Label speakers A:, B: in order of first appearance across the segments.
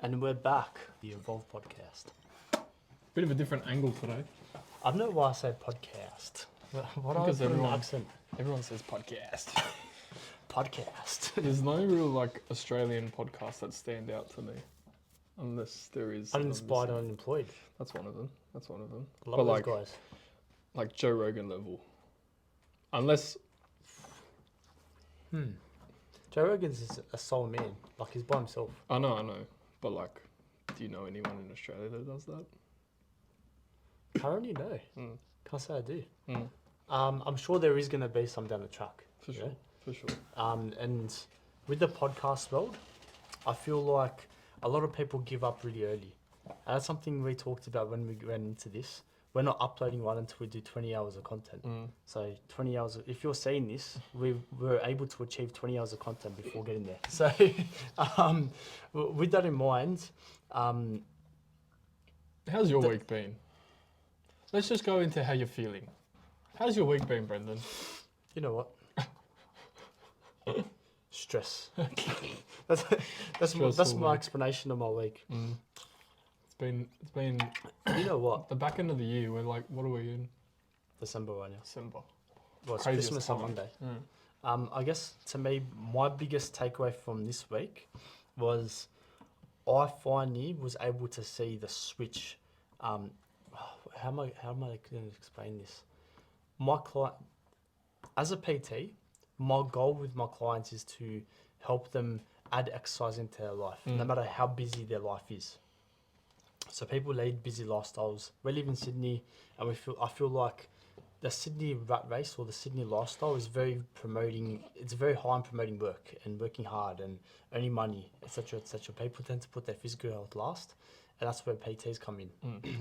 A: And we're back, the Evolv podcast.
B: Bit of a different angle today.
A: I don't know why I say podcast. What do I
B: Because
A: put in the accent?
B: everyone says podcast.
A: Podcast.
B: There's no real Australian podcasts that stand out to me, unless there is.
A: Uninspired, unemployed.
B: That's one of them.
A: A lot of those guys.
B: Like Joe Rogan level. Unless.
A: Joe Rogan's is a sole man. Like, he's by himself.
B: I know. But do you know anyone in Australia that does that?
A: Currently, no. Can't say I do.
B: Mm.
A: I'm sure there is going to be some down the track.
B: For sure.
A: And with the podcast world, I feel like a lot of people give up really early. And that's something we talked about when we went into this. We're not uploading one until we do 20 hours of content. So 20 hours, if you're seeing this, we were able to achieve 20 hours of content before getting there. So with that in mind...
B: How's your week been? Let's just go into how you're feeling. How's your week been, Brendon?
A: You know what? Stress. That's my explanation of my week.
B: It's been.
A: You know what?
B: The back end of the year. We're what are we in?
A: December right now.
B: December.
A: Well, it's
B: Craziest
A: Christmas
B: time.
A: on Monday. I guess to me, my biggest takeaway from this week was I finally was able to see the switch. How am I going to explain this? My client, as a PT, my goal with my clients is to help them add exercise into their life, no matter how busy their life is. So people lead busy lifestyles. We live in Sydney, and I feel like the Sydney rat race or the Sydney lifestyle is very high in promoting work and working hard and earning money, etc., etc. People tend to put their physical health last, and that's where PTs come in.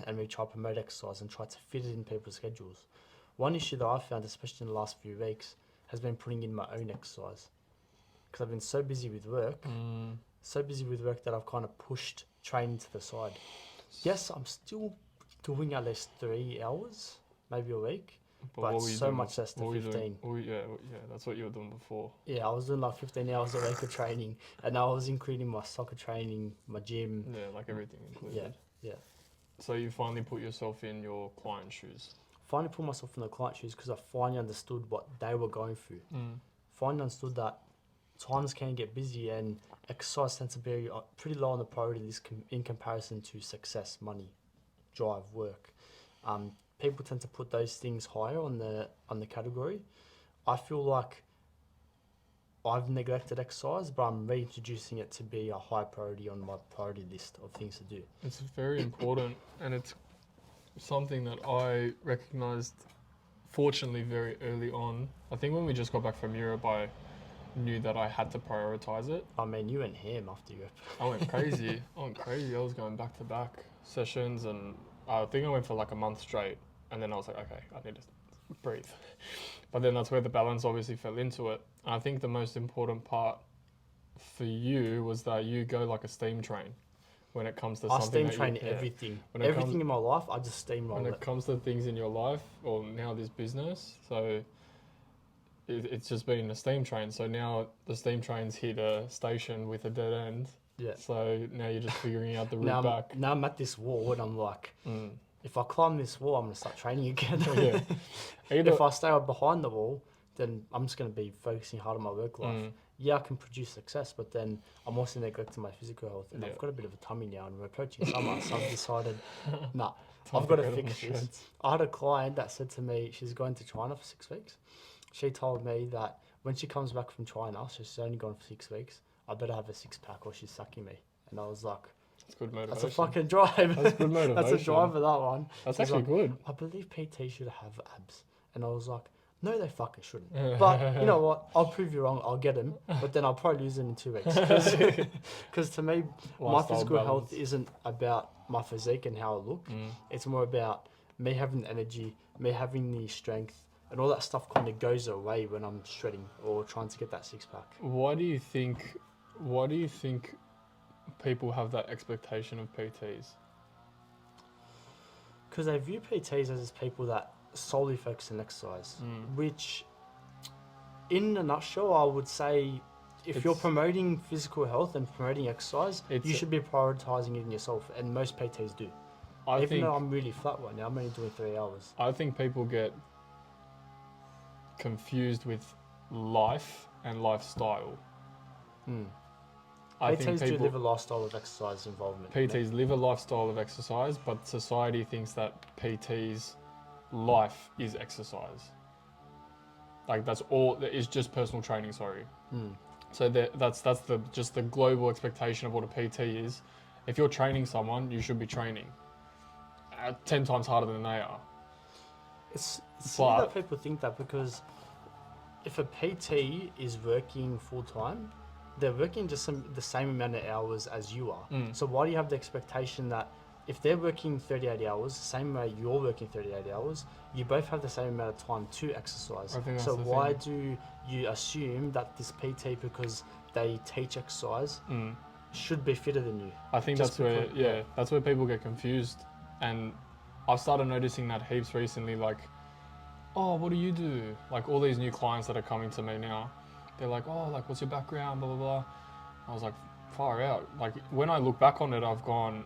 A: And we try to promote exercise and try to fit it in people's schedules. One issue that I've found, especially in the last few weeks, has been putting in my own exercise. Because I've been so busy with work that I've kind of pushed training to the side. Yes, I'm still doing at least 3 hours, maybe a week, but so much less than 15.
B: Yeah, that's what you were doing before.
A: Yeah, I was doing 15 hours a week of training, and now I was including my soccer training, my gym.
B: Yeah, everything included.
A: Yeah.
B: So you finally put yourself in your client's shoes.
A: Finally put myself in the client shoes because I finally understood what they were going through. Finally understood that times can get busy and exercise tends to be pretty low on the priority list in comparison to success, money, drive, work. People tend to put those things higher on the category. I feel like I've neglected exercise, but I'm reintroducing it to be a high priority on my priority list of things to do.
B: It's very important, and it's something that I recognised, fortunately, very early on. I think when we just got back from Europe, I knew that I had to prioritise it.
A: I mean, you went ham after Europe.
B: I went crazy. I was going back-to-back sessions, and I think I went for a month straight, and then I was like, okay, I need to breathe. But then that's where the balance obviously fell into it. And I think the most important part for you was that you go like a steam train when it comes to something.
A: I steam train everything. Everything in my life, I just steamroll it.
B: When it comes to things in your life, or now this business, so it's just been a steam train. So now the steam train's hit a station with a dead end.
A: Yeah.
B: So now you're just figuring out the route back.
A: Now I'm at this wall and I'm like, if I climb this wall, I'm going to start training again.
B: Yeah.
A: If I stay up behind the wall, then I'm just going to be focusing hard on my work life. Yeah, I can produce success, but then I'm also neglecting my physical health. And I've got a bit of a tummy now, and we're approaching summer, so I've decided, I've got to fix this. I had a client that said to me, she's going to China for 6 weeks. She told me that when she comes back from China, so she's only gone for 6 weeks, I better have a six-pack or she's sucking me. And I was like,
B: that's good motivation.
A: That's a fucking drive.
B: That's good motivation.
A: That's a drive for that one.
B: That's actually good.
A: I believe PT should have abs. And I was like, no, they fucking shouldn't. But you know what? I'll prove you wrong. I'll get them. But then I'll probably lose them in 2 weeks. Because to me, my physical health isn't about my physique and how I look. It's more about me having the energy, me having the strength, and all that stuff kind of goes away when I'm shredding or trying to get that six-pack.
B: Why do you think people have that expectation of PTs?
A: Because they view PTs as people that solely focus on exercise, which in a nutshell I would say if you're promoting physical health and promoting exercise, you should be prioritizing it in yourself, and most PTs do. Even though I'm really flat right now, I'm only doing 3 hours.
B: I think people get confused with life and lifestyle. I think
A: PTs do live a lifestyle of exercise involvement.
B: PTs live a lifestyle of exercise, but society thinks that PT's life is exercise. Like that's all. It's just personal training. Sorry. So that's just the global expectation of what a PT is. If you're training someone, you should be training 10 times harder than they are.
A: It's silly that people think that, because if a PT is working full time, they're working just the same amount of hours as you are. So why do you have the expectation that if they're working 38 hours, the same way you're working 38 hours, you both have the same amount of time to exercise? So why do you assume that this PT, because they teach exercise, should be fitter than you?
B: I think that's where people get confused. And I've started noticing that heaps recently, like, oh, what do you do? Like all these new clients that are coming to me now, they're like, oh, like what's your background, blah, blah, blah. I was like, far out. Like when I look back on it, I've gone,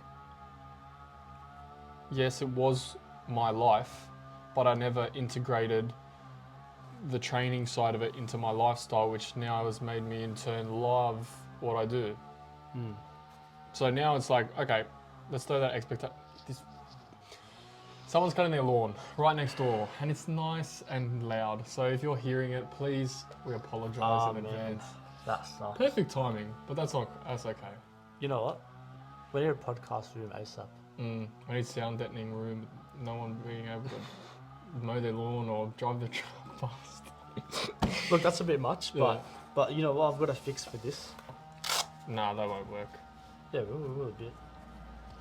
B: yes, it was my life, but I never integrated the training side of it into my lifestyle, which now has made me in turn love what I do. So now it's like, okay, let's throw that expectation. Someone's cutting their lawn right next door, and it's nice and loud. So if you're hearing it, please, we apologise in advance.
A: That sucks.
B: Perfect timing, but that's okay.
A: You know what? We need a podcast room ASAP.
B: I need sound deadening room. No one being able to mow their lawn or drive the truck past.
A: Look, that's a bit much, but you know what? I've got a fix for this.
B: Nah, that won't work.
A: Yeah, we will a bit.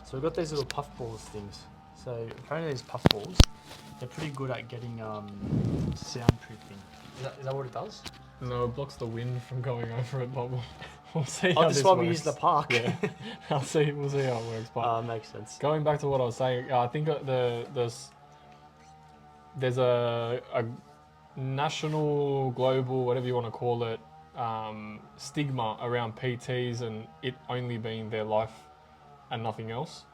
A: So we've got these little puffballs things. So apparently these puffballs, they're pretty good at getting soundproofing. Is that what it does?
B: No, it blocks the wind from going over it, but we'll see how
A: this
B: this
A: is why
B: works.
A: we use the park.
B: Yeah, we'll see how it works. But
A: makes sense.
B: Going back to what I was saying, I think there's a national, global, whatever you want to call it, stigma around PTs and it only being their life and nothing else.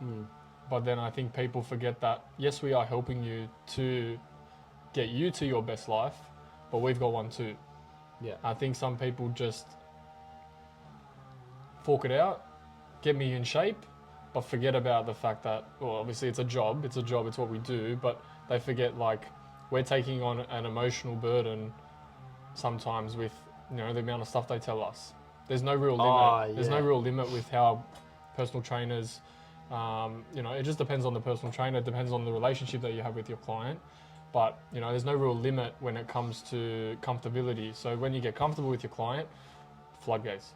B: But then I think people forget that, yes, we are helping you to get you to your best life, but we've got one too.
A: Yeah.
B: I think some people just fork it out, get me in shape, but forget about the fact that, well, obviously it's a job, it's what we do, but they forget, like, we're taking on an emotional burden sometimes with, the amount of stuff they tell us. There's no real limit. There's no real limit with how personal trainers, it just depends on the personal trainer, it depends on the relationship that you have with your client. But, there's no real limit when it comes to comfortability. So when you get comfortable with your client, floodgates.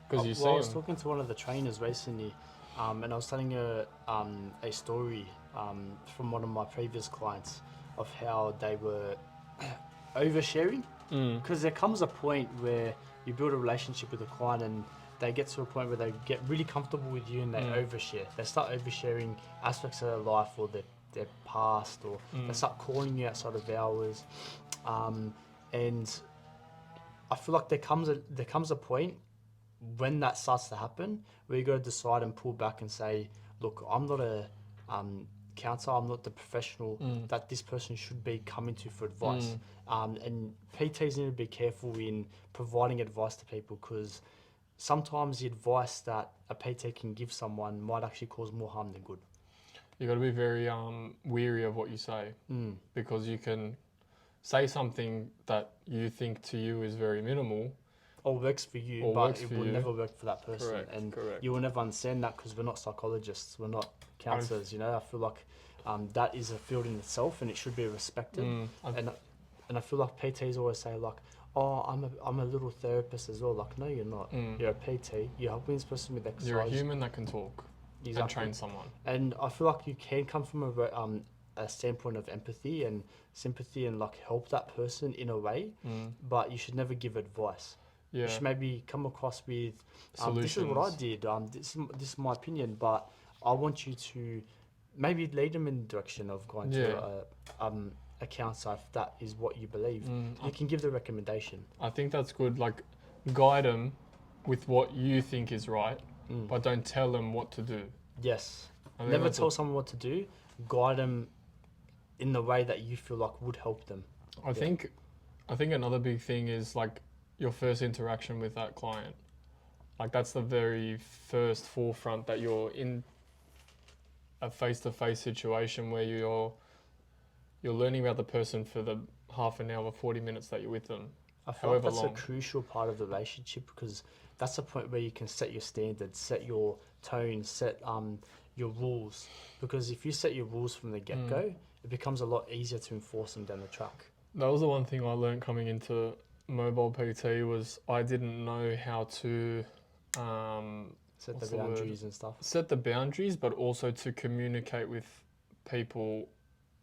B: Because you see
A: I was talking to one of the trainers recently, and I was telling her a story from one of my previous clients of how they were oversharing. Because there comes a point where you build a relationship with a client and they get to a point where they get really comfortable with you and they overshare. They start oversharing aspects of their life or their past, or they start calling you outside of hours. And I feel like there comes a point when that starts to happen where you got to decide and pull back and say, look, I'm not a counselor, I'm not the professional that this person should be coming to for advice. And PTs need to be careful in providing advice to people, because sometimes the advice that a PT can give someone might actually cause more harm than good.
B: You got to be very weary of what you say, because you can say something that you think to you is very minimal,
A: or works for you, but it will never work for that person.
B: Correct.
A: You will never understand that because we're not psychologists, we're not counsellors. I feel like that is a field in itself and it should be respected. And I feel like PTs always say, like, oh, I'm a little therapist as well. Like, no, you're not. You're a PT. You're helping this person with exercise.
B: You're a human that can talk and train someone.
A: And I feel like you can come from a standpoint of empathy and sympathy and like help that person in a way, but you should never give advice. You should maybe come across with, this is what I did, this is my opinion, but I want you to maybe lead them in the direction of going to a counsellor if that is what you believe. You can give the recommendation.
B: I think that's good. Like, guide them, with what you think is right, but don't tell them what to do.
A: Yes.
B: I think
A: Never
B: that's
A: tell someone what to do. Guide them in the way that you feel like would help them.
B: I think another big thing is like your first interaction with that client. Like that's the very first forefront that you're in a face-to-face situation where you're learning about the person for the half an hour, 40 minutes that you're with them.
A: I feel
B: However
A: like that's
B: long.
A: a crucial part of the relationship because that's the point where you can set your standards, set your tone, set your rules. Because if you set your rules from the get-go, it becomes a lot easier to enforce them down the track.
B: That was the one thing I learned coming into mobile PT was I didn't know how to
A: Set
B: what's
A: the
B: the word?
A: boundaries and stuff.
B: Set the boundaries, but also to communicate with people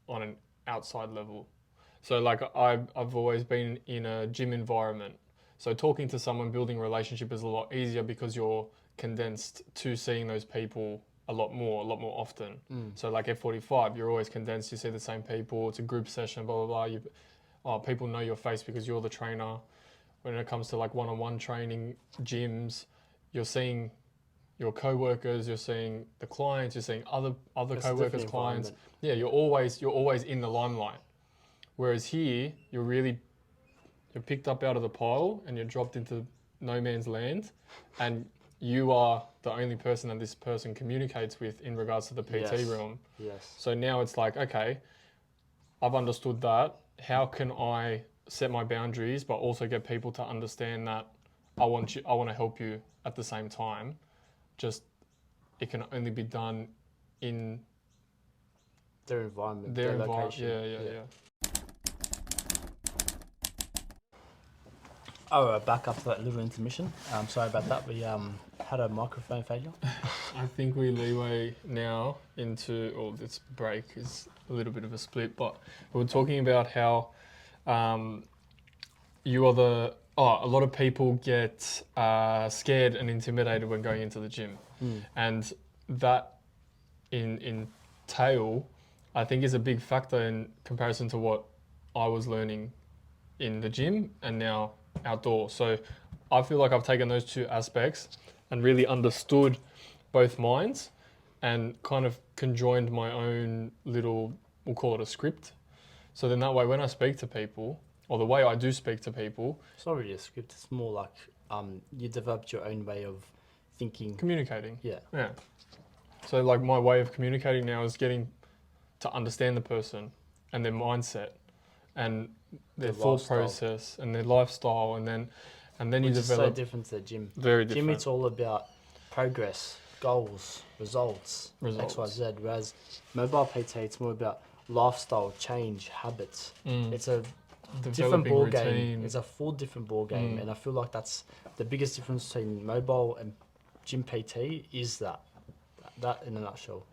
B: on an outside level. So like I've always been in a gym environment. So talking to someone, building a relationship is a lot easier because you're condensed to seeing those people a lot more often. So like F45, you're always condensed. You see the same people. It's a group session, blah, blah, blah. People know your face because you're the trainer. When it comes to like one-on-one training gyms, you're seeing your co-workers, you're seeing the clients, you're seeing other
A: It's a
B: co-workers,
A: different
B: clients.
A: environment.
B: Yeah, you're always in the limelight. Whereas here, you're picked up out of the pile and you're dropped into no man's land, and you are the only person that this person communicates with in regards to the PT realm.
A: Yes.
B: So now it's like, okay, I've understood that. How can I set my boundaries, but also get people to understand that I want to help you at the same time. Just it can only be done in
A: Their environment,
B: their
A: their
B: environment.
A: location.
B: Yeah.
A: Oh, we're back after that little intermission. Sorry about that. We had a microphone failure.
B: I think we leeway now into, or this break is a little bit of a split, but we were talking about how you are a lot of people get scared and intimidated when going into the gym. And that in tail, I think is a big factor in comparison to what I was learning in the gym and now outdoor. So I feel like I've taken those two aspects and really understood both minds and kind of conjoined my own little, we'll call it a script. So then that way when I speak to people, or the way I do speak to people,
A: It's not really a script. It's more like you developed your own way of thinking.
B: communicating.
A: Yeah.
B: So like my way of communicating now is getting to understand the person and their mindset and their thought
A: lifestyle.
B: process and their lifestyle, and then you
A: Which is so
B: develop
A: different to the gym.
B: very
A: Gym,
B: different.
A: it's all about progress, goals, results, X, Y, Z. Whereas mobile PT, it's more about lifestyle, change, habits. It's a different
B: Developing
A: ball
B: routine.
A: game. It's a full different ball game, and I feel like that's the biggest difference between mobile and gym PT is that in a nutshell.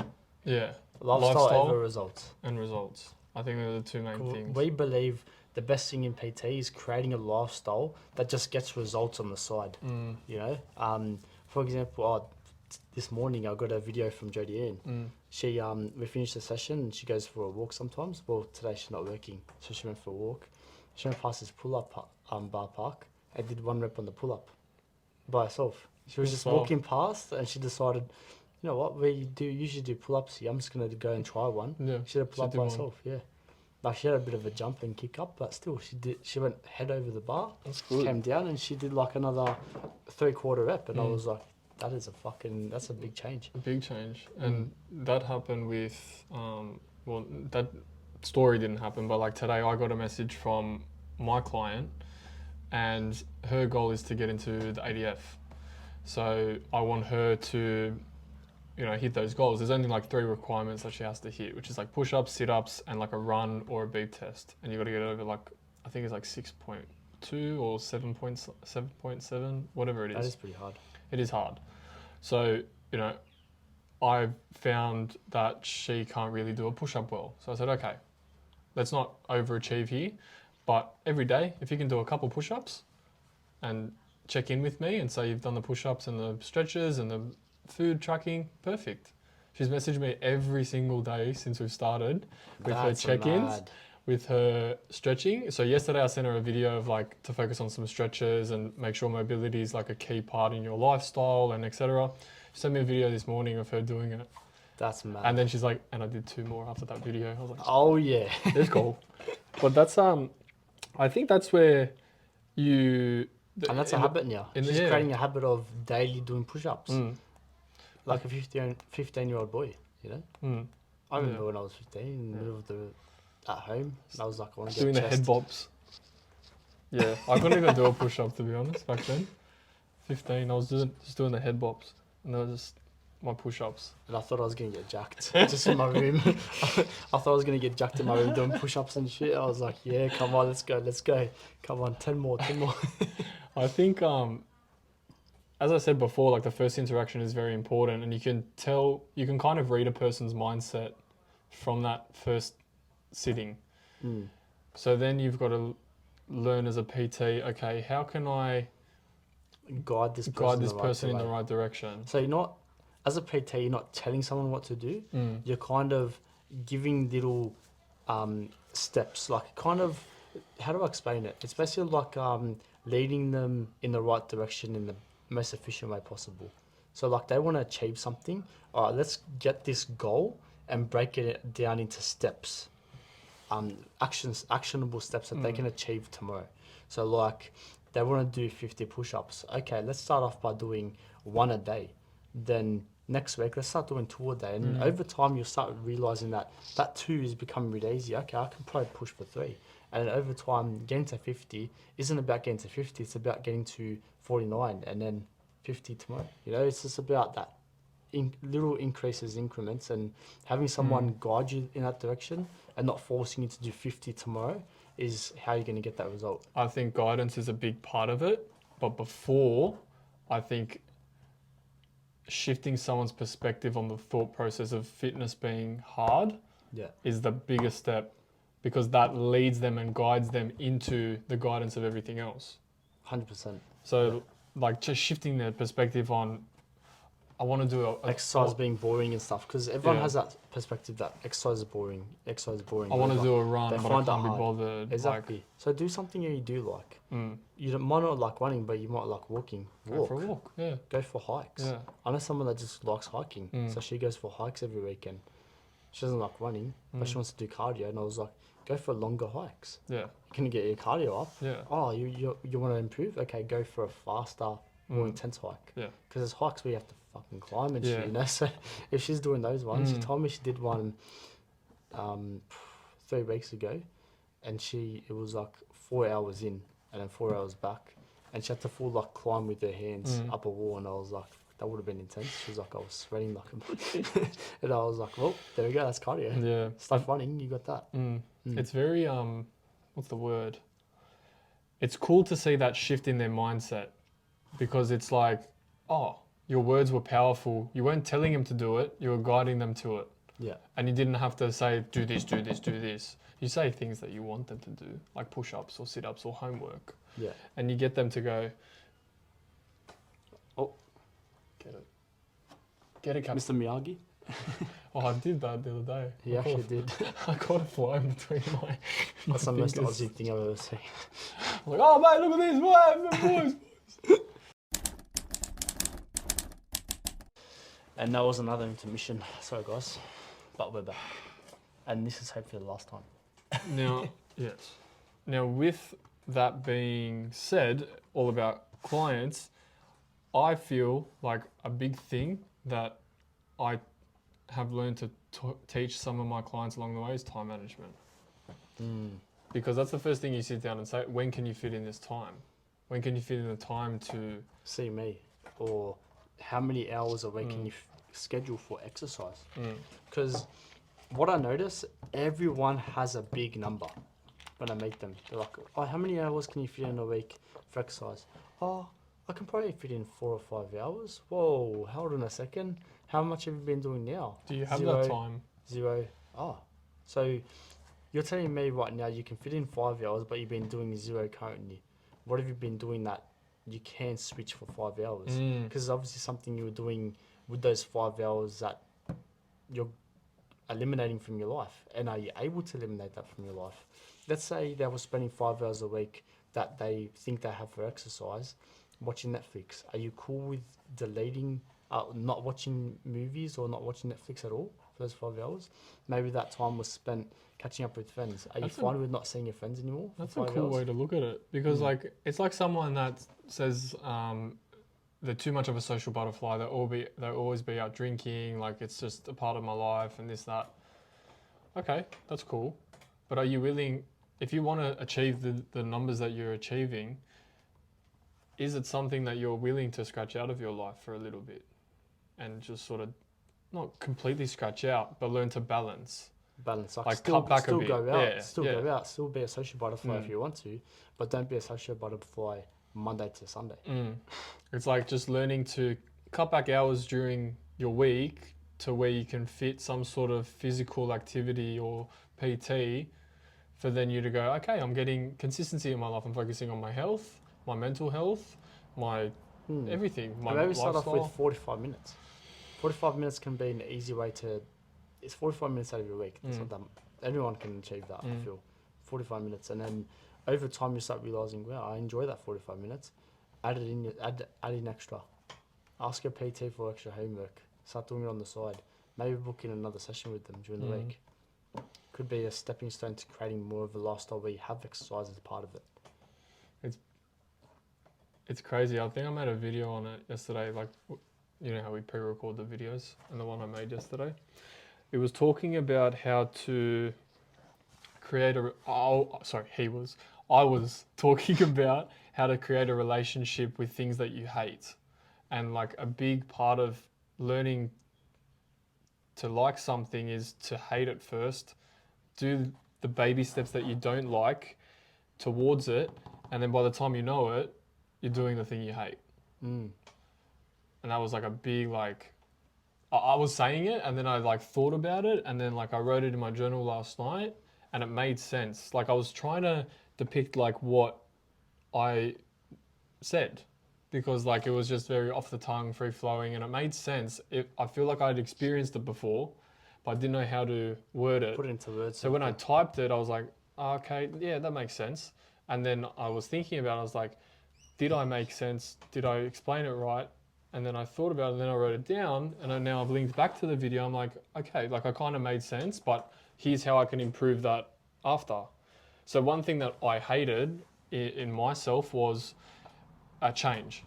B: Yeah.
A: Lifestyle over results.
B: and results. I think they're the two main things.
A: We believe the best thing in PT is creating a lifestyle that just gets results on the side. You know, for example, this morning I got a video from Jodie Ann. She we finished the session and she goes for a walk sometimes. Well, today she's not working, so she went for a walk. She went past this pull-up bar park and did 1 rep on the pull-up by herself. She was just walking past and she decided, you know what, we usually do pull-ups here. I'm just going to go and try one.
B: Yeah,
A: She did a pull-up by herself, yeah. Like she had a bit of a jump and kick up, but still she went head over the bar, came down and she did like another 3/4 rep, and I was like, that's a big change.
B: A big change. And that happened with, well, that story didn't happen, but like today I got a message from my client and her goal is to get into the ADF. So I want her to, hit those goals. There's only like 3 requirements that she has to hit, which is like push-ups, sit-ups, and like a run or a beep test. And you got to get over like, I think it's like 6.2 or 7.7, whatever it is.
A: That is pretty hard.
B: It is hard. So, I found that she can't really do a push-up well. So I said, okay, let's not overachieve here, but every day, if you can do a couple push-ups and check in with me and say you've done the push-ups and the stretches and the food tracking, perfect. She's messaged me every single day since we've started with her check-ins. with her stretching. So yesterday I sent her a video of like to focus on some stretches and make sure mobility is like a key part in your lifestyle and etc. She sent me a video this morning of her doing it.
A: That's mad.
B: And then she's like, and I did 2 more after that video. I was like,
A: Oh yeah.
B: it's cool. But that's I think that's where you
A: And that's a habit now. She's
B: yeah.
A: creating a habit of daily doing push-ups.
B: Mm,
A: Like a 15-year-old boy, you know?
B: mm.
A: I remember
B: Yeah.
A: when I was 15, in the middle of at home, and I was like, I want to
B: Doing
A: get
B: the
A: chest.
B: head bops. Yeah, I couldn't even do a push up to be honest back then. 15, I was just doing the head bops, and they were just my push ups.
A: And I thought I was going to get jacked just in my room. I thought I was going to get jacked in my room doing push-ups and shit. I was like, yeah, come on, let's go. Come on, 10 more.
B: I think, as I said before, like the first interaction is very important, and you can kind of read a person's mindset from that first sitting.
A: Mm.
B: So then you've got to learn as a PT, okay, how can I
A: Guide this person
B: in the right direction?
A: So you're not, as a PT, you're not telling someone what to do.
B: Mm.
A: You're kind of giving little steps, like kind of, how do I explain it? It's basically like leading them in the right direction in the most efficient way possible. So like they want to achieve something. All right, let's get this goal and break it down into steps, actionable steps that they can achieve tomorrow. So like they want to do 50 push-ups. Okay, let's start off by doing 1 a day. Then next week, let's start doing 2 a day. And over time, you'll start realizing that 2 is becoming really easy. Okay, I can probably push for 3. And over time, getting to 50 isn't about getting to 50. It's about getting to 49 and then 50 tomorrow. You know, it's just about that little increases, increments, and having someone guide you in that direction and not forcing you to do 50 tomorrow is how you're going to get that result.
B: I think guidance is a big part of it, but before, I think shifting someone's perspective on the thought process of fitness being hard is the biggest step, because that leads them and guides them into the guidance of everything else.
A: 100%.
B: So like just shifting their perspective on, I want to do
A: exercise being boring and stuff, because everyone has that perspective that exercise is boring.
B: I want to do a run, but I can't be bothered.
A: Exactly. So do something you do like. You might not like running, but you might like walking.
B: Go for a walk. Yeah.
A: Go for hikes.
B: Yeah.
A: I know someone that just likes hiking, so she goes for hikes every weekend. She doesn't like running, but she wants to do cardio, and I was like, go for longer hikes.
B: Yeah.
A: You can get your cardio up.
B: Yeah.
A: Oh, you want to improve? Okay, go for a faster, more intense hike.
B: Yeah.
A: Because there's hikes where you have to fucking climb and shit, you know. So if she's doing those ones, she told me she did one 3 weeks ago, and it was like 4 hours in and then 4 hours back, and she had to full like climb with her hands up a wall, and I was like, that would have been intense. She was like, I was sweating like a and I was like, well, there we go, that's cardio.
B: Yeah.
A: Stop running, you got that.
B: It's very what's the word? It's cool to see that shift in their mindset, because it's like, oh, your words were powerful. You weren't telling them to do it, you were guiding them to it.
A: Yeah.
B: And you didn't have to say, do this, do this, do this. You say things that you want them to do, like push-ups or sit-ups or homework.
A: Yeah.
B: And you get them to go,
A: oh,
B: get it, Captain.
A: Mr. Miyagi.
B: Oh, I did that the other day.
A: He actually did.
B: I got a fly in between my
A: That's the most
B: fingers.
A: Aussie thing I've ever seen.
B: I'm like, oh mate, look at this, boys.
A: And that was another intermission. Sorry guys, but we're back. And this is hopefully the last time.
B: Now, yes. Now, with that being said, all about clients, I feel like a big thing that I have learned to teach some of my clients along the way is time management. Because that's the first thing you sit down and say, when can you fit in this time? When can you fit in the time to
A: see me? Or how many hours a week can you schedule for exercise? Because what I notice, everyone has a big number when I meet them. They're like, oh, how many hours can you fit in a week for exercise? Oh, I can probably fit in 4 or 5 hours. Whoa, hold on a second. How much have you been doing now?
B: Do you have that time?
A: 0. Oh, so you're telling me right now you can fit in 5 hours, but you've been doing 0 currently. What have you been doing that you can switch for 5 hours? Because it's obviously something you were doing with those 5 hours that you're eliminating from your life? And are you able to eliminate that from your life? Let's say they were spending 5 hours a week that they think they have for exercise, watching Netflix. Are you cool with deleting, not watching movies or not watching Netflix at all for those 5 hours? Maybe that time was spent catching up with friends. Are you fine with not seeing your friends anymore?
B: That's a cool way to look at it, because like it's like someone that says they're too much of a social butterfly. They'll always be out drinking. Like it's just a part of my life and this that. Okay, that's cool, but are you willing? If you want to achieve the numbers that you're achieving, is it something that you're willing to scratch out of your life for a little bit and just sort of not completely scratch out, but learn to balance?
A: Like cut back a bit. Go out, go out, still be a social butterfly if you want to, but don't be a social butterfly Monday to Sunday.
B: It's like just learning to cut back hours during your week to where you can fit some sort of physical activity or PT for then you to go, okay, I'm getting consistency in my life. I'm focusing on my health, my mental health, my everything, my
A: maybe
B: lifestyle.
A: start off with 45 minutes. 45 minutes can be an easy way to... It's 45 minutes out of your week. That's not that, everyone can achieve that, I feel. 45 minutes. And then over time you start realising, wow, I enjoy that 45 minutes. Add in extra. Ask your PT for extra homework. Start doing it on the side. Maybe book in another session with them during the week. Could be a stepping stone to creating more of a lifestyle where you have exercise as part of it.
B: It's crazy. I think I made a video on it yesterday. Like, you know how we pre-record the videos, and the one I made yesterday. It was talking about how to create I was talking about how to create a relationship with things that you hate, and like a big part of learning to like something is to hate it first. Do the baby steps that you don't like towards it, and then by the time you know it, you're doing the thing you hate. And that was like a big like, I was saying it and then I like thought about it and then like I wrote it in my journal last night and it made sense. Like I was trying to depict like what I said because like it was just very off the tongue, free flowing, and it made sense. I feel like I'd experienced it before, but I didn't know how to word it.
A: Put it into words.
B: So when I typed it, I was like, oh, okay, yeah, that makes sense. And then I was thinking about it, I was like, did I make sense? Did I explain it right? And then I thought about it and then I wrote it down and now I've linked back to the video. I'm like, okay, like I kind of made sense, but here's how I can improve that after. So one thing that I hated in myself was a change.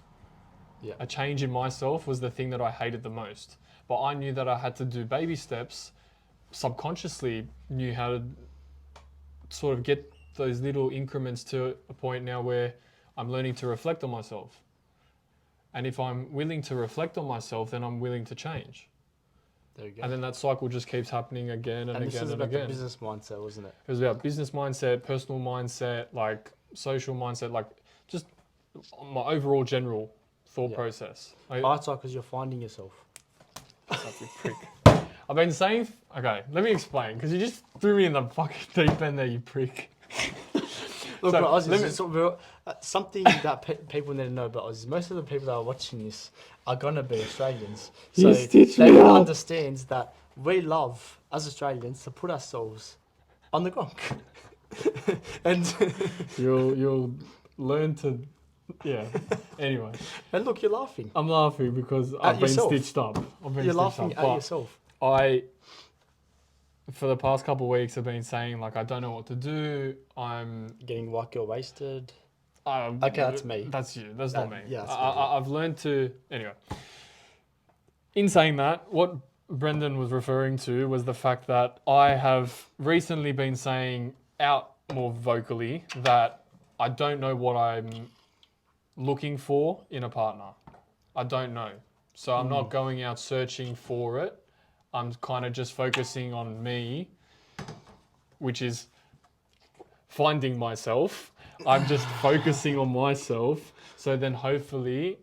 A: Yeah.
B: A change in myself was the thing that I hated the most. But I knew that I had to do baby steps, subconsciously knew how to sort of get those little increments to a point now where I'm learning to reflect on myself. And if I'm willing to reflect on myself, then I'm willing to change.
A: There you go.
B: And then that cycle just keeps happening again and again and again.
A: And this is about the business mindset, wasn't it?
B: It was about business mindset, personal mindset, like social mindset, like just my overall general thought process.
A: It's like because you're finding yourself.
B: Such a prick. I've been saying... Okay, let me explain, because you just threw me in the fucking deep end there, you prick.
A: Look, something that people need to know about Aussies. Most of the people that are watching this are going to be Australians. So they will understand that we love, as Australians, to put ourselves on the gronk. And
B: you'll learn to... Yeah, anyway.
A: And look, you're laughing.
B: I'm laughing because I've been stitched up.
A: You're laughing at yourself.
B: For the past couple of weeks, I've been saying, like, I don't know what to do. I'm...
A: Getting white girl wasted. Okay, that's me.
B: That's you. That's not me.
A: Yeah,
B: I've learned to... Anyway. In saying that, what Brendon was referring to was the fact that I have recently been saying out more vocally that I don't know what I'm looking for in a partner. I don't know. So I'm not going out searching for it. I'm kind of just focusing on me, which is finding myself. I'm just focusing on myself. So then hopefully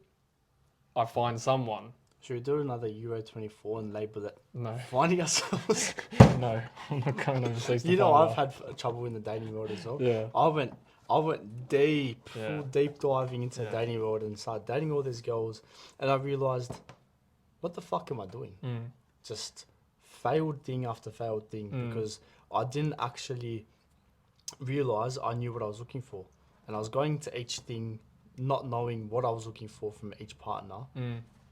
B: I find someone.
A: Should we do another Euro 24 and label it?
B: No.
A: Finding ourselves?
B: No, I'm not going overseas.
A: You know, I've had trouble in the dating world as well.
B: Yeah.
A: I went deep, full deep diving into the dating world and started dating all these girls. And I realised, what the fuck am I doing? Just failed thing after failed thing because I didn't actually realize I knew what I was looking for. And I was going to each thing not knowing what I was looking for from each partner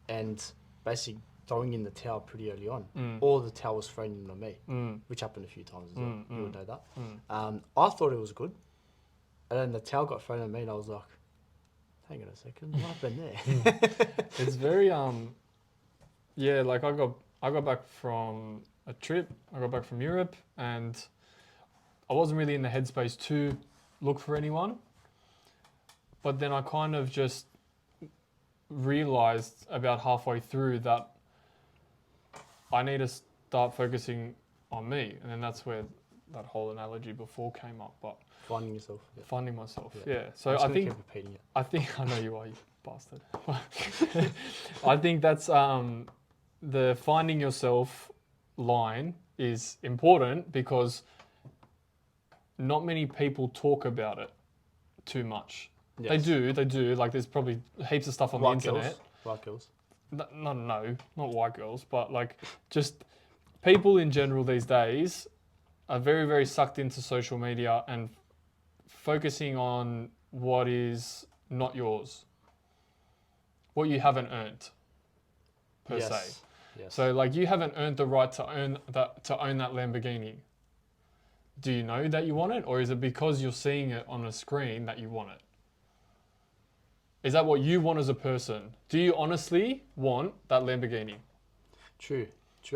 A: and basically throwing in the towel pretty early on. Or the towel was thrown in on me, which happened a few times as well. You would know that. I thought it was good. And then the towel got thrown at me and I was like, hang on a second, what happened there?
B: It's very yeah, like I got back from a trip. I got back from Europe and I wasn't really in the headspace to look for anyone. But then I kind of just realized about halfway through that I need to start focusing on me. And then that's where that whole analogy before came up. But
A: Finding yourself. Yeah.
B: finding myself,
A: Yeah.
B: yeah. So
A: I'm just
B: I
A: gonna
B: think
A: keep repeating it.
B: I know you are, you bastard. I think that's the finding yourself line is important because not many people talk about it too much.
A: Yes.
B: They do. Like there's probably heaps of stuff on the internet.
A: White girls.
B: No, not white girls, but like just people in general these days are very, very sucked into social media and focusing on what is not yours, what you haven't earned, per se.
A: Yes.
B: So like you haven't earned the right to own that Lamborghini. Do you know that you want it, or is it because you're seeing it on a screen that you want it? Is that what you want as a person? Do you honestly want that Lamborghini?
A: True.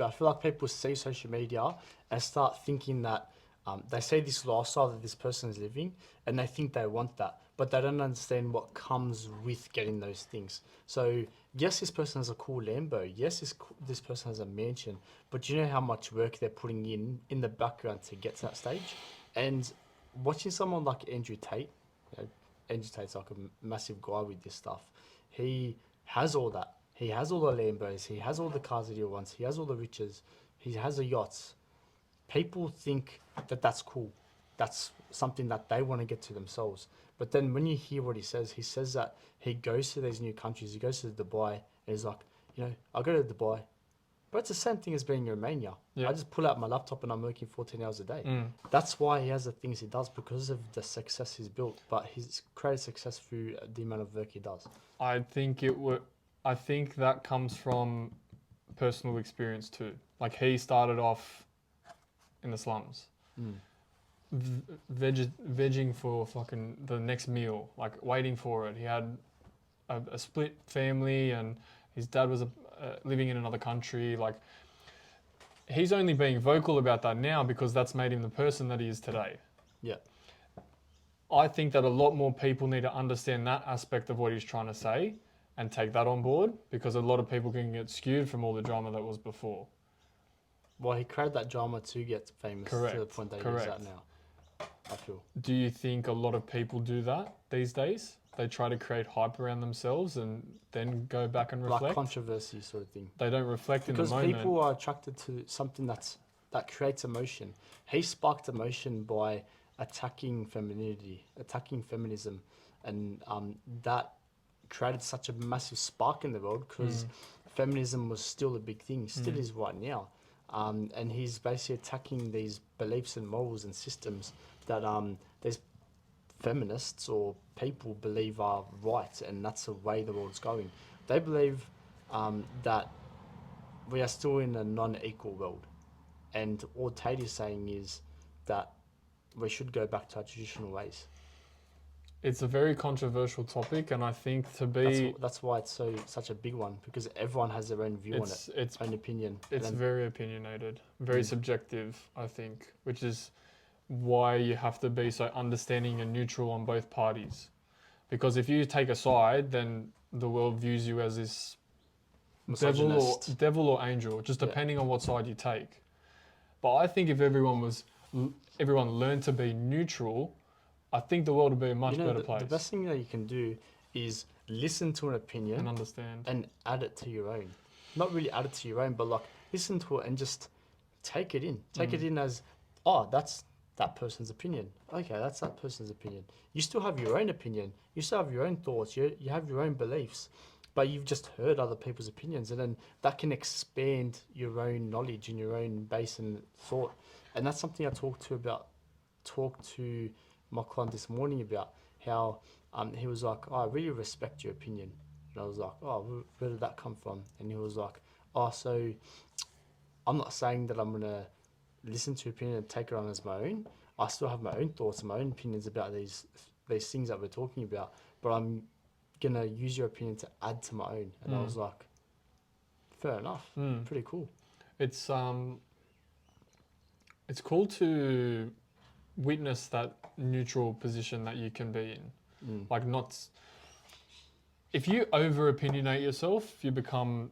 A: I feel like people see social media and start thinking that they see this lifestyle that this person is living and they think they want that, but they don't understand what comes with getting those things. So yes, this person has a cool Lambo. Yes, this person has a mansion, but do you know how much work they're putting in the background to get to that stage? And watching someone like Andrew Tate, Andrew Tate's like a massive guy with this stuff. He has all that. He has all the Lambos. He has all the cars that he wants. He has all the riches. He has the yachts. People think that that's cool. That's something that they want to get to themselves. But then when you hear what he says that he goes to these new countries. He goes to Dubai and he's like, I go to Dubai. But it's the same thing as being in Romania.
B: Yeah.
A: I just pull out my laptop and I'm working 14 hours a day. That's why he has the things he does, because of the success he's built. But he's created success through the amount of work he does.
B: I think that comes from personal experience too. Like he started off in the slums, vegging for fucking the next meal, like waiting for it. He had a split family and his dad was living in another country. Like he's only being vocal about that now because that's made him the person that he is today.
A: Yeah.
B: I think that a lot more people need to understand that aspect of what he's trying to say and take that on board, because a lot of people can get skewed from all the drama that was before.
A: Well, he created that drama to get famous to the point that he is at now, I feel.
B: Do you think a lot of people do that these days? They try to create hype around themselves and then go back and reflect?
A: Like controversy sort of thing.
B: They don't reflect in the moment.
A: Because people are attracted to something that creates emotion. He sparked emotion by attacking femininity, attacking feminism, and that created such a massive spark in the world because feminism was still a big thing, still is right now. And he's basically attacking these beliefs and morals and systems that these feminists or people believe are right, and that's the way the world's going. They believe that we are still in a non-equal world, and all Tate is saying is that we should go back to our traditional ways.
B: It's a very controversial topic, and I think
A: that's why it's such a big one, because everyone has their own view on it, own opinion.
B: It's very opinionated, very subjective, I think, which is why you have to be so understanding and neutral on both parties. Because if you take a side, then the world views you as this devil or angel, just depending on what side you take. But I think if everyone learned to be neutral, I think the world would be a much better place.
A: The best thing that you can do is listen to an opinion
B: and understand
A: and add it to your own. Not really add it to your own, but like listen to it and just take it in. Take it in as, that's that person's opinion. Okay, that's that person's opinion. You still have your own opinion. You still have your own thoughts. You have your own beliefs. but you've just heard other people's opinions, and then that can expand your own knowledge and your own base and thought. And that's something I talked to my client this morning about, how he was like, oh, I really respect your opinion. And I was like, oh, where did that come from? And he was like, oh, so I'm not saying that I'm going to listen to your opinion and take it on as my own. I still have my own thoughts and my own opinions about these things that we're talking about, but I'm going to use your opinion to add to my own. And I was like, fair enough. Pretty cool.
B: It's cool to witness that neutral position that you can be in. Like, not... If you over-opinionate yourself, you become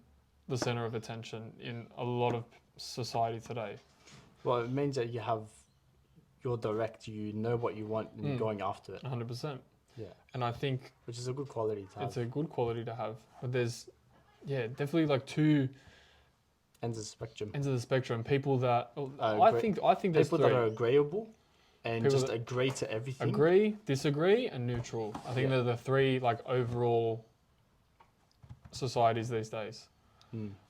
B: the center of attention in a lot of society today.
A: Well, it means that you're direct, you know what you want, and you're going after it.
B: 100%.
A: Yeah.
B: And I think...
A: Which is a good quality to have.
B: It's a good quality to have. But there's, definitely like two...
A: Ends of the spectrum.
B: Ends of the spectrum. People that... I think there's
A: people
B: three.
A: that are agreeable and
B: People
A: just
B: that
A: agree to everything.
B: Agree, disagree, and neutral. I think they're the three like overall societies these days.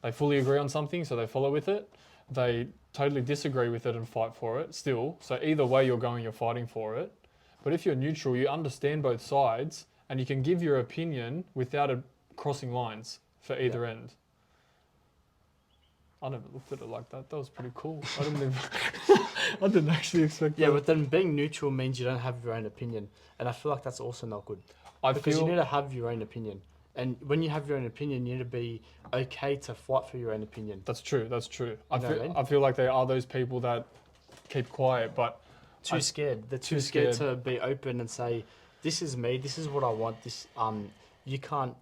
B: They fully agree on something, so they follow with it. They totally disagree with it and fight for it still. So either way you're going, you're fighting for it. But if you're neutral, you understand both sides and you can give your opinion without it crossing lines for either end. I never looked at it like that. That was pretty cool. I didn't actually expect that.
A: Yeah, but then being neutral means you don't have your own opinion. And I feel like that's also not good. Because you need to have your own opinion. And when you have your own opinion, you need to be okay to fight for your own opinion.
B: That's true. That's true.
A: I
B: I feel like there are those people that keep quiet, but
A: too scared. They're too scared to be open and say, "This is me. This is what I want." This you can't.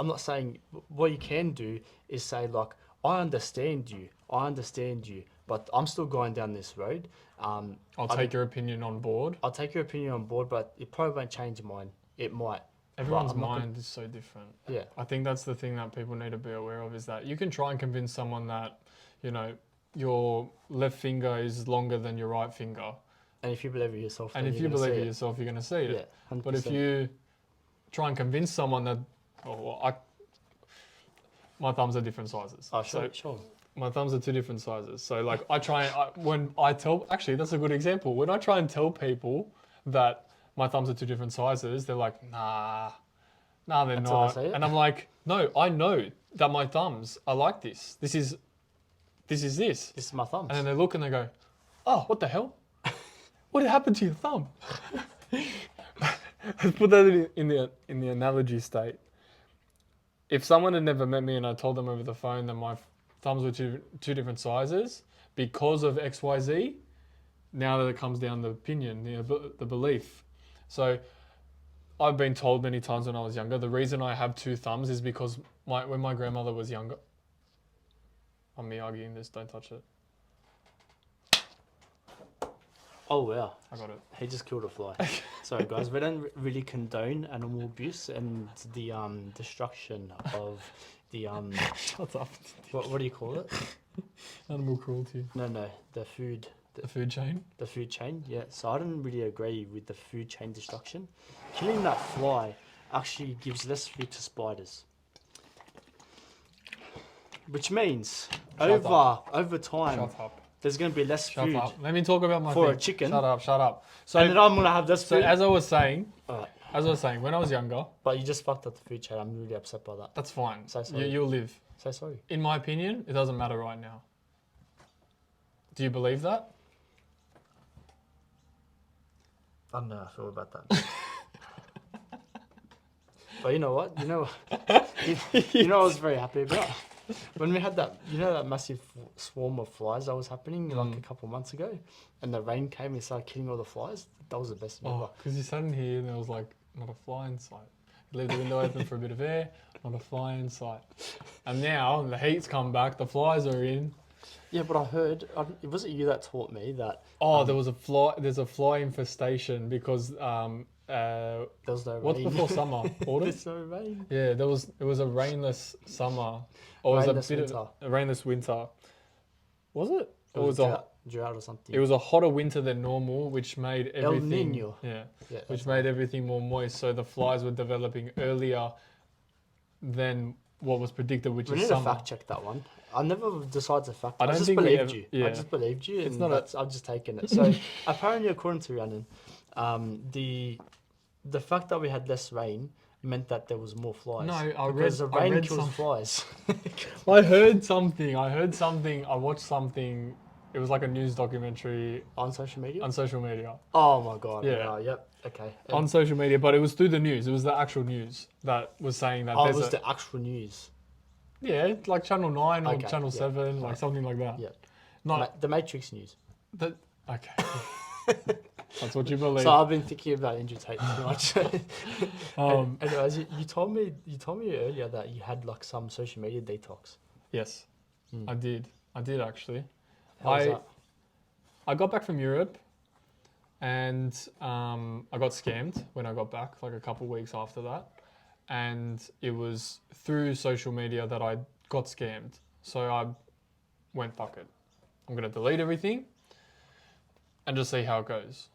A: I'm not saying what you can do is say like, "I understand you. I understand you, but I'm still going down this road."
B: I'll take your opinion on board.
A: I'll take your opinion on board, but it probably won't change mine. It might.
B: Everyone's mind is so different.
A: Yeah.
B: I think that's the thing that people need to be aware of, is that you can try and convince someone that, you know, your left finger is longer than your right finger.
A: And if you believe it yourself,
B: and if you believe it yourself, you're going to see it.
A: Yeah, 100%.
B: But if you try and convince someone that, my thumbs are different sizes.
A: Oh, sure.
B: My thumbs are two different sizes. So like actually that's a good example. When I try and tell people that my thumbs are two different sizes, they're like, nah, they're not. And I'm like, no, I know that my thumbs are like this. This is this.
A: This is my thumbs.
B: And then they look and they go, oh, what the hell? What happened to your thumb? Let's put that in the analogy state. If someone had never met me and I told them over the phone that my thumbs were two different sizes because of XYZ, now that it comes down to opinion, the belief. So I've been told many times when I was younger, the reason I have two thumbs is because when my grandmother was younger, I'm me arguing this, don't touch it.
A: Oh, wow.
B: I got it.
A: He just killed a fly. Sorry, guys. We don't really condone animal abuse and the destruction of the...
B: What's up?
A: What do you call it?
B: Animal cruelty.
A: No, the food...
B: The food chain?
A: The food chain, yeah. So I don't really agree with the food chain destruction. Killing that fly actually gives less food to spiders. Which means over time...
B: Shut up.
A: There's going to be less food
B: Let me talk about my
A: for
B: thing.
A: a chicken.
B: Shut up. So,
A: and then I'm going to have this food.
B: So as I was saying,
A: Alright.
B: When I was younger...
A: But you just fucked up the food chain. I'm really upset by that.
B: That's fine.
A: So sorry.
B: You'll live.
A: So sorry.
B: In my opinion, it doesn't matter right now. Do you believe that?
A: I don't know how I feel about that. But you know what? You know what I was very happy about? When we had that, that massive swarm of flies that was happening like a couple of months ago, and the rain came and started killing all the flies. That was the best ever.
B: Oh, because you sat in here and there was like not a fly in sight. You leave the window open for a bit of air, not a fly in sight. And now the heat's come back, the flies are in.
A: Yeah, but I heard, was it you that taught me that?
B: There was a fly. There's a fly infestation because
A: there was no
B: what's
A: rain.
B: before summer? Autumn.
A: There's no rain.
B: Yeah, it was a rainless summer, or
A: Rainless
B: was
A: winter.
B: a rainless winter. Was it?
A: It was drought or something.
B: It was a hotter winter than normal, which made everything
A: El Niño.
B: which made everything more moist. So the flies were developing earlier than what was predicted, which
A: We
B: is
A: need to
B: summer.
A: fact check that one. I never decided to fact.
B: I
A: I
B: don't
A: just
B: think we
A: believed
B: ever-
A: you.
B: yeah.
A: I just believed you,
B: It's
A: and
B: not a-
A: I've just taken it. So apparently, according to Rianon, the fact that we had less rain meant that there was more flies.
B: No, I
A: because the
B: read- I
A: rain
B: read
A: kills
B: some-
A: flies.
B: I heard something. I watched something. It was like a news documentary
A: On social media.
B: on social media.
A: Oh my god.
B: Yeah.
A: Yeah. Yep. Okay.
B: On social media, but it was through the news. It was the actual news that was saying that
A: Oh, it
B: there's
A: was
B: a,
A: the actual news.
B: yeah, like Channel 9 or
A: Okay,
B: Channel
A: yeah,
B: 7, like
A: right.
B: something like that.
A: Yeah.
B: Not
A: The Matrix news.
B: that. Okay. That's what you believe.
A: So I've been thinking about Andrew Tate too much.
B: Um,
A: Anyways, you told me earlier that you had like some social media detox.
B: yes,
A: Hmm.
B: I did actually.
A: How was that?
B: I got back from Europe, and I got scammed when I got back, like a couple weeks after that. And it was through social media that I got scammed. So I went, fuck it. I'm going to delete everything and just see how it goes.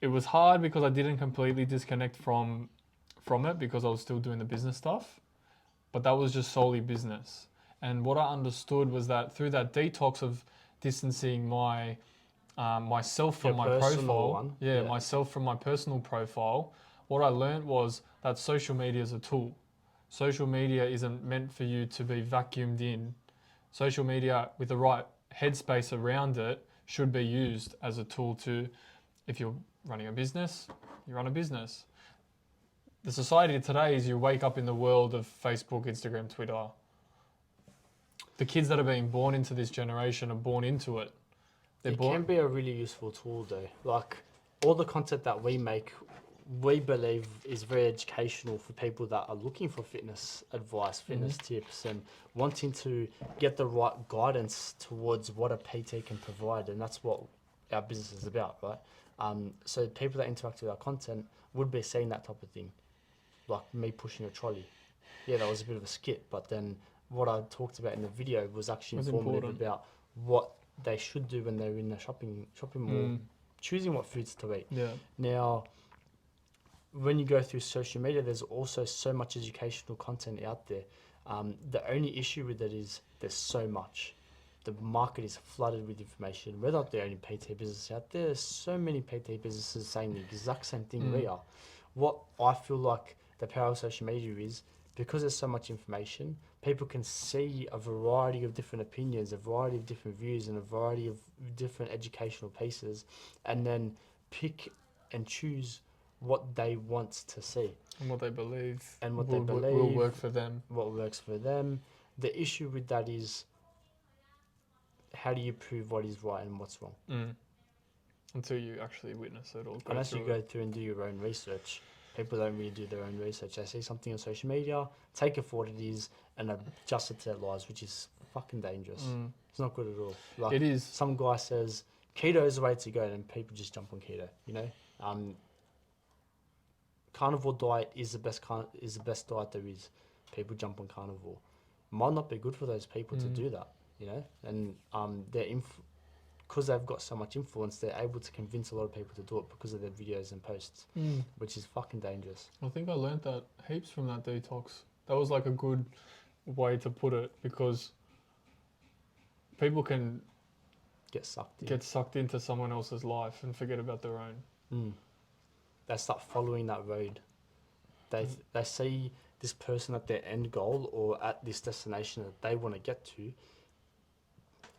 B: It was hard because I didn't completely disconnect from it because I was still doing the business stuff. But that was just solely business. And what I understood was that through that detox of distancing myself from
A: Your
B: my
A: personal
B: profile,
A: one.
B: yeah,
A: Yeah.
B: myself from my personal profile, what I learned was that social media is a tool. Social media isn't meant for you to be vacuumed in. Social media with the right headspace around it should be used as a tool to, if you're running a business, you run a business. The society today is you wake up in the world of Facebook, Instagram, Twitter. The kids that are being born into this generation are born into it. They're
A: It
B: born.
A: can be a really useful tool though. Like all the content that we make, we believe is very educational for people that are looking for fitness advice, fitness tips, and wanting to get the right guidance towards what a PT can provide, and that's what our business is about, right? So people that interact with our content would be seeing that type of thing, like me pushing a trolley. Yeah, that was a bit of a skit, but then what I talked about in the video was actually
B: Was
A: informative
B: important.
A: about what they should do when they're in a shopping mall, choosing what foods to eat.
B: Yeah.
A: Now, when you go through social media, there's also so much educational content out there. The only issue with it is there's so much. The market is flooded with information. We're not the only PT business out there. There's so many PT businesses saying the exact same thing we are. What I feel like the power of social media is, because there's so much information, people can see a variety of different opinions, a variety of different views, and a variety of different educational pieces, and then pick and choose what they want to see
B: And what they believe.
A: and what
B: will,
A: they
B: will
A: believe,
B: work for them.
A: what works for them. The issue with that is, how do you prove what is right and what's wrong?
B: Until you actually witness it or go
A: Unless you
B: through
A: go
B: it.
A: through and do your own research. People don't really do their own research. They see something on social media, take it for what it is, and adjust it to their lives, which is fucking dangerous. It's not good at all. Like,
B: It is.
A: some guy says keto is the way to go, and people just jump on keto. You know, carnivore diet is the best diet there is. People jump on carnivore. Might not be good for those people to do that. You know, and because they've got so much influence, they're able to convince a lot of people to do it because of their videos and posts, which is fucking dangerous.
B: I think I learned that heaps from that detox. That was like a good way to put it, because people can
A: Get sucked in.
B: get sucked into someone else's life and forget about their own.
A: They start following that road. They see this person at their end goal or at this destination that they want to get to.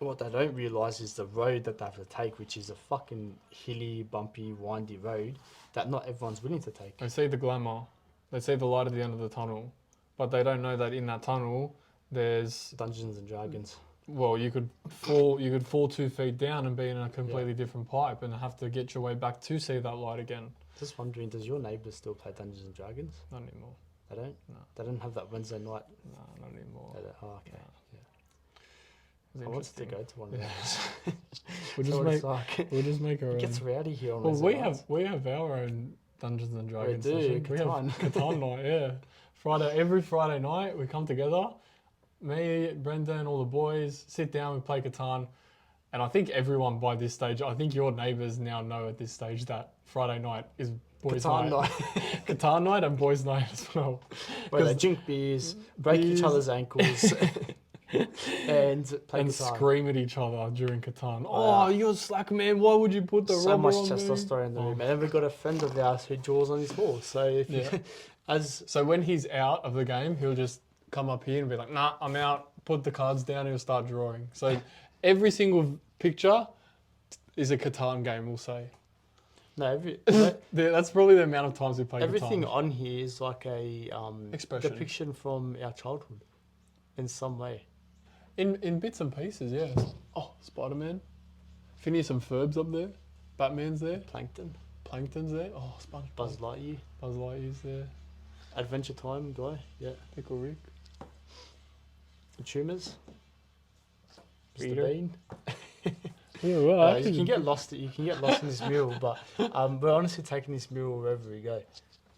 A: What they don't realise is the road that they have to take, which is a fucking hilly, bumpy, windy road that not everyone's willing to take.
B: They see the glamour. They see the light at the end of the tunnel. But they don't know that in that tunnel, there's,
A: Dungeons and Dragons.
B: well, you could fall 2 feet down and be in a completely different pipe and have to get your way back to see that light again.
A: Just wondering, does your neighbour still play Dungeons and Dragons?
B: Not anymore.
A: They don't?
B: No.
A: They don't have that Wednesday night?
B: No, not anymore.
A: They don't? Oh, okay.
B: No.
A: Yeah.
B: It was
A: I wanted to
B: interesting.
A: go to one of those.
B: We'll
A: So
B: just
A: it's
B: make
A: like,
B: we'll just make our
A: it
B: own.
A: gets rowdy here on
B: Well,
A: Wednesday
B: we
A: nights.
B: have our own Dungeons and Dragons
A: do,
B: session. We have
A: Catan.
B: Catan night, yeah. Every Friday night we come together. Me, Brendon, all the boys sit down. We play Catan, and I think everyone by this stage, I think your neighbours now know at this stage that Friday night is boys'
A: Catan
B: night.
A: night.
B: Catan night and boys' night as well.
A: Where they
B: 'Cause
A: drink beers, break each
B: beers-
A: other's ankles, and play
B: and
A: Catan.
B: scream at each other during Catan.
A: Oh,
B: Oh, you're slack, man. Why would you put the
A: So
B: rubber
A: much
B: on me?
A: testosterone in the
B: Oh.
A: room. And then we've got a friend of ours who draws on his wall. So if
B: Yeah.
A: you, as
B: So when he's out of the game, he'll just come up here and be like, nah, I'm out. Put the cards down and he'll start drawing. So every single picture is a Catan game, we'll say.
A: no,
B: That's probably the amount of times we play
A: everything
B: Catan.
A: on here is like a
B: Expression.
A: depiction from our childhood, in some way.
B: In bits and pieces, yeah. Oh, Spider-Man. Phineas and Ferb's up there. Batman's there.
A: Plankton,
B: Plankton's there. Oh, SpongeBob.
A: Buzz Lightyear,
B: Buzz Lightyear's there.
A: Adventure Time guy, yeah.
B: Pickle Rick.
A: The Tumors, Mr.
B: Peter.
A: Bean.
B: Yeah, well,
A: You can get lost. You can get lost in this mural, but we're honestly taking this mural wherever we go.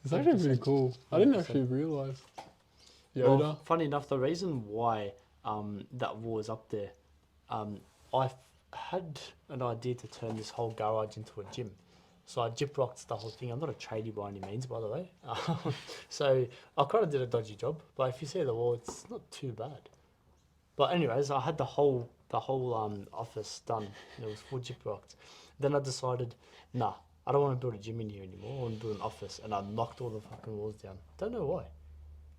B: It's actually pretty
A: 100%.
B: cool. I didn't
A: 100%.
B: actually realise. Yoda.
A: Well, funny enough, the reason why that wall is up there, had an idea to turn this whole garage into a gym. So I gyprocked the whole thing. I'm not a tradie by any means, by the way. So I kind of did a dodgy job. But if you see the wall, it's not too bad. But anyways, I had the whole office done. It was full gyprocked. Then I decided, nah, I don't want to build a gym in here anymore. I want to build an office, and I knocked all the fucking walls down. Don't know why.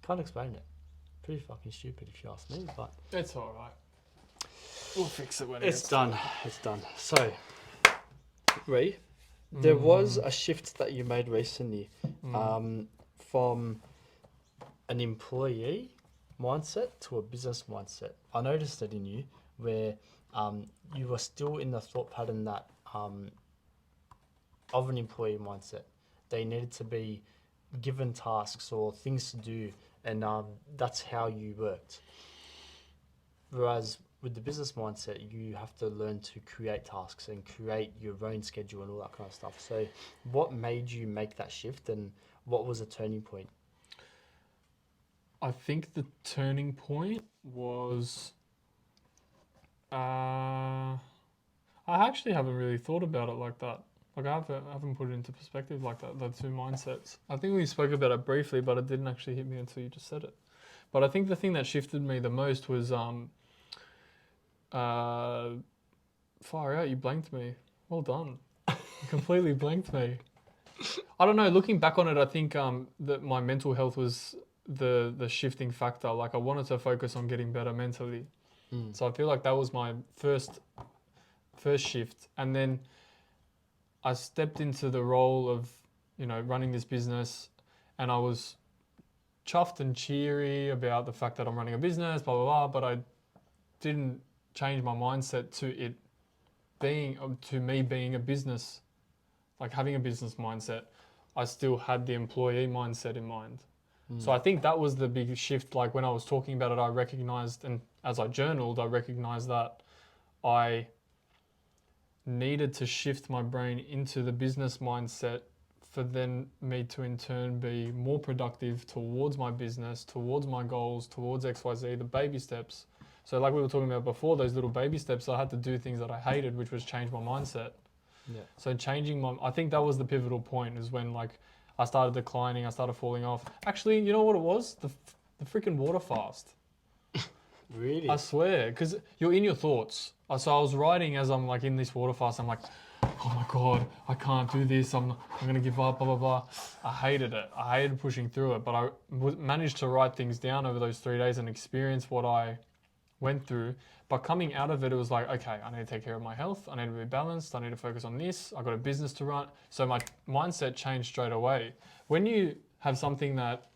A: Can't explain it. Pretty fucking stupid if you ask me. But
B: It's alright. We'll fix it when
A: it's done. It's done. So, Ree, there was a shift that you made recently from an employee mindset to a business mindset. I noticed it in you where you were still in the thought pattern that of an employee mindset. They needed to be given tasks or things to do, and that's how you worked. Whereas with the business mindset, you have to learn to create tasks and create your own schedule and all that kind of stuff. So what made you make that shift, and what was a turning point?
B: I think the turning point was... I actually haven't really thought about it like that. Like I haven't put it into perspective like that, the two mindsets. I think we spoke about it briefly, but it didn't actually hit me until you just said it. But I think the thing that shifted me the most was far out, you blanked me. Well done. You completely blanked me. I don't know, looking back on it, I think that my mental health was the shifting factor. Like I wanted to focus on getting better mentally. So I feel like that was my first shift. And then I stepped into the role of, running this business, and I was chuffed and cheery about the fact that I'm running a business, blah, blah, blah, but I didn't change my mindset to it to me being a business, like having a business mindset. I still had the employee mindset in mind. So I think that was the big shift. Like when I was talking about it, I recognized, and as I journaled, I recognized that I needed to shift my brain into the business mindset for then me to in turn be more productive towards my business, towards my goals, towards XYZ, the baby steps. So like we were talking about before, those little baby steps, I had to do things that I hated, which was change my mindset.
A: Yeah.
B: So I think that was the pivotal point, is when like I started declining, I started falling off. Actually, you know what it was? The freaking water fast.
A: Really?
B: I swear, because you're in your thoughts. So I was writing as I'm like in this water fast. I'm like, oh my God, I can't do this. I'm going to give up, blah, blah, blah. I hated it. I hated pushing through it. But I managed to write things down over those 3 days and experience what I went through. But coming out of it, it was like, okay, I need to take care of my health. I need to be balanced. I need to focus on this. I got a business to run. So my mindset changed straight away. When you have something that,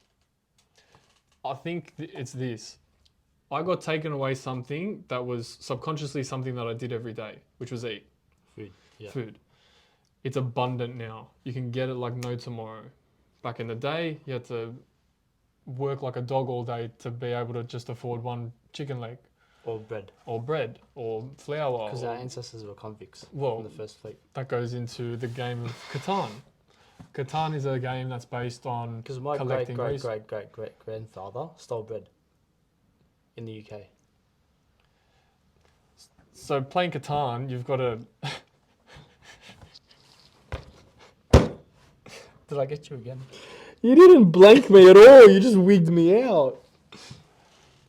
B: I think it's this. I got taken away something that was subconsciously something that I did every day, which was eat.
A: Food. Yeah.
B: Food. It's abundant now. You can get it like no tomorrow. Back in the day, you had to work like a dog all day to be able to just afford one chicken leg.
A: Or bread.
B: Or bread, or flour.
A: Because our ancestors were convicts
B: Well,
A: in the first fleet.
B: That goes into the game of Catan. Catan is a game that's based on
A: Because my
B: collecting
A: great grandfather stole bread in the UK.
B: So playing Catan, you've got to...
A: Did I get you again?
B: You didn't blank me at all. You just wigged me out.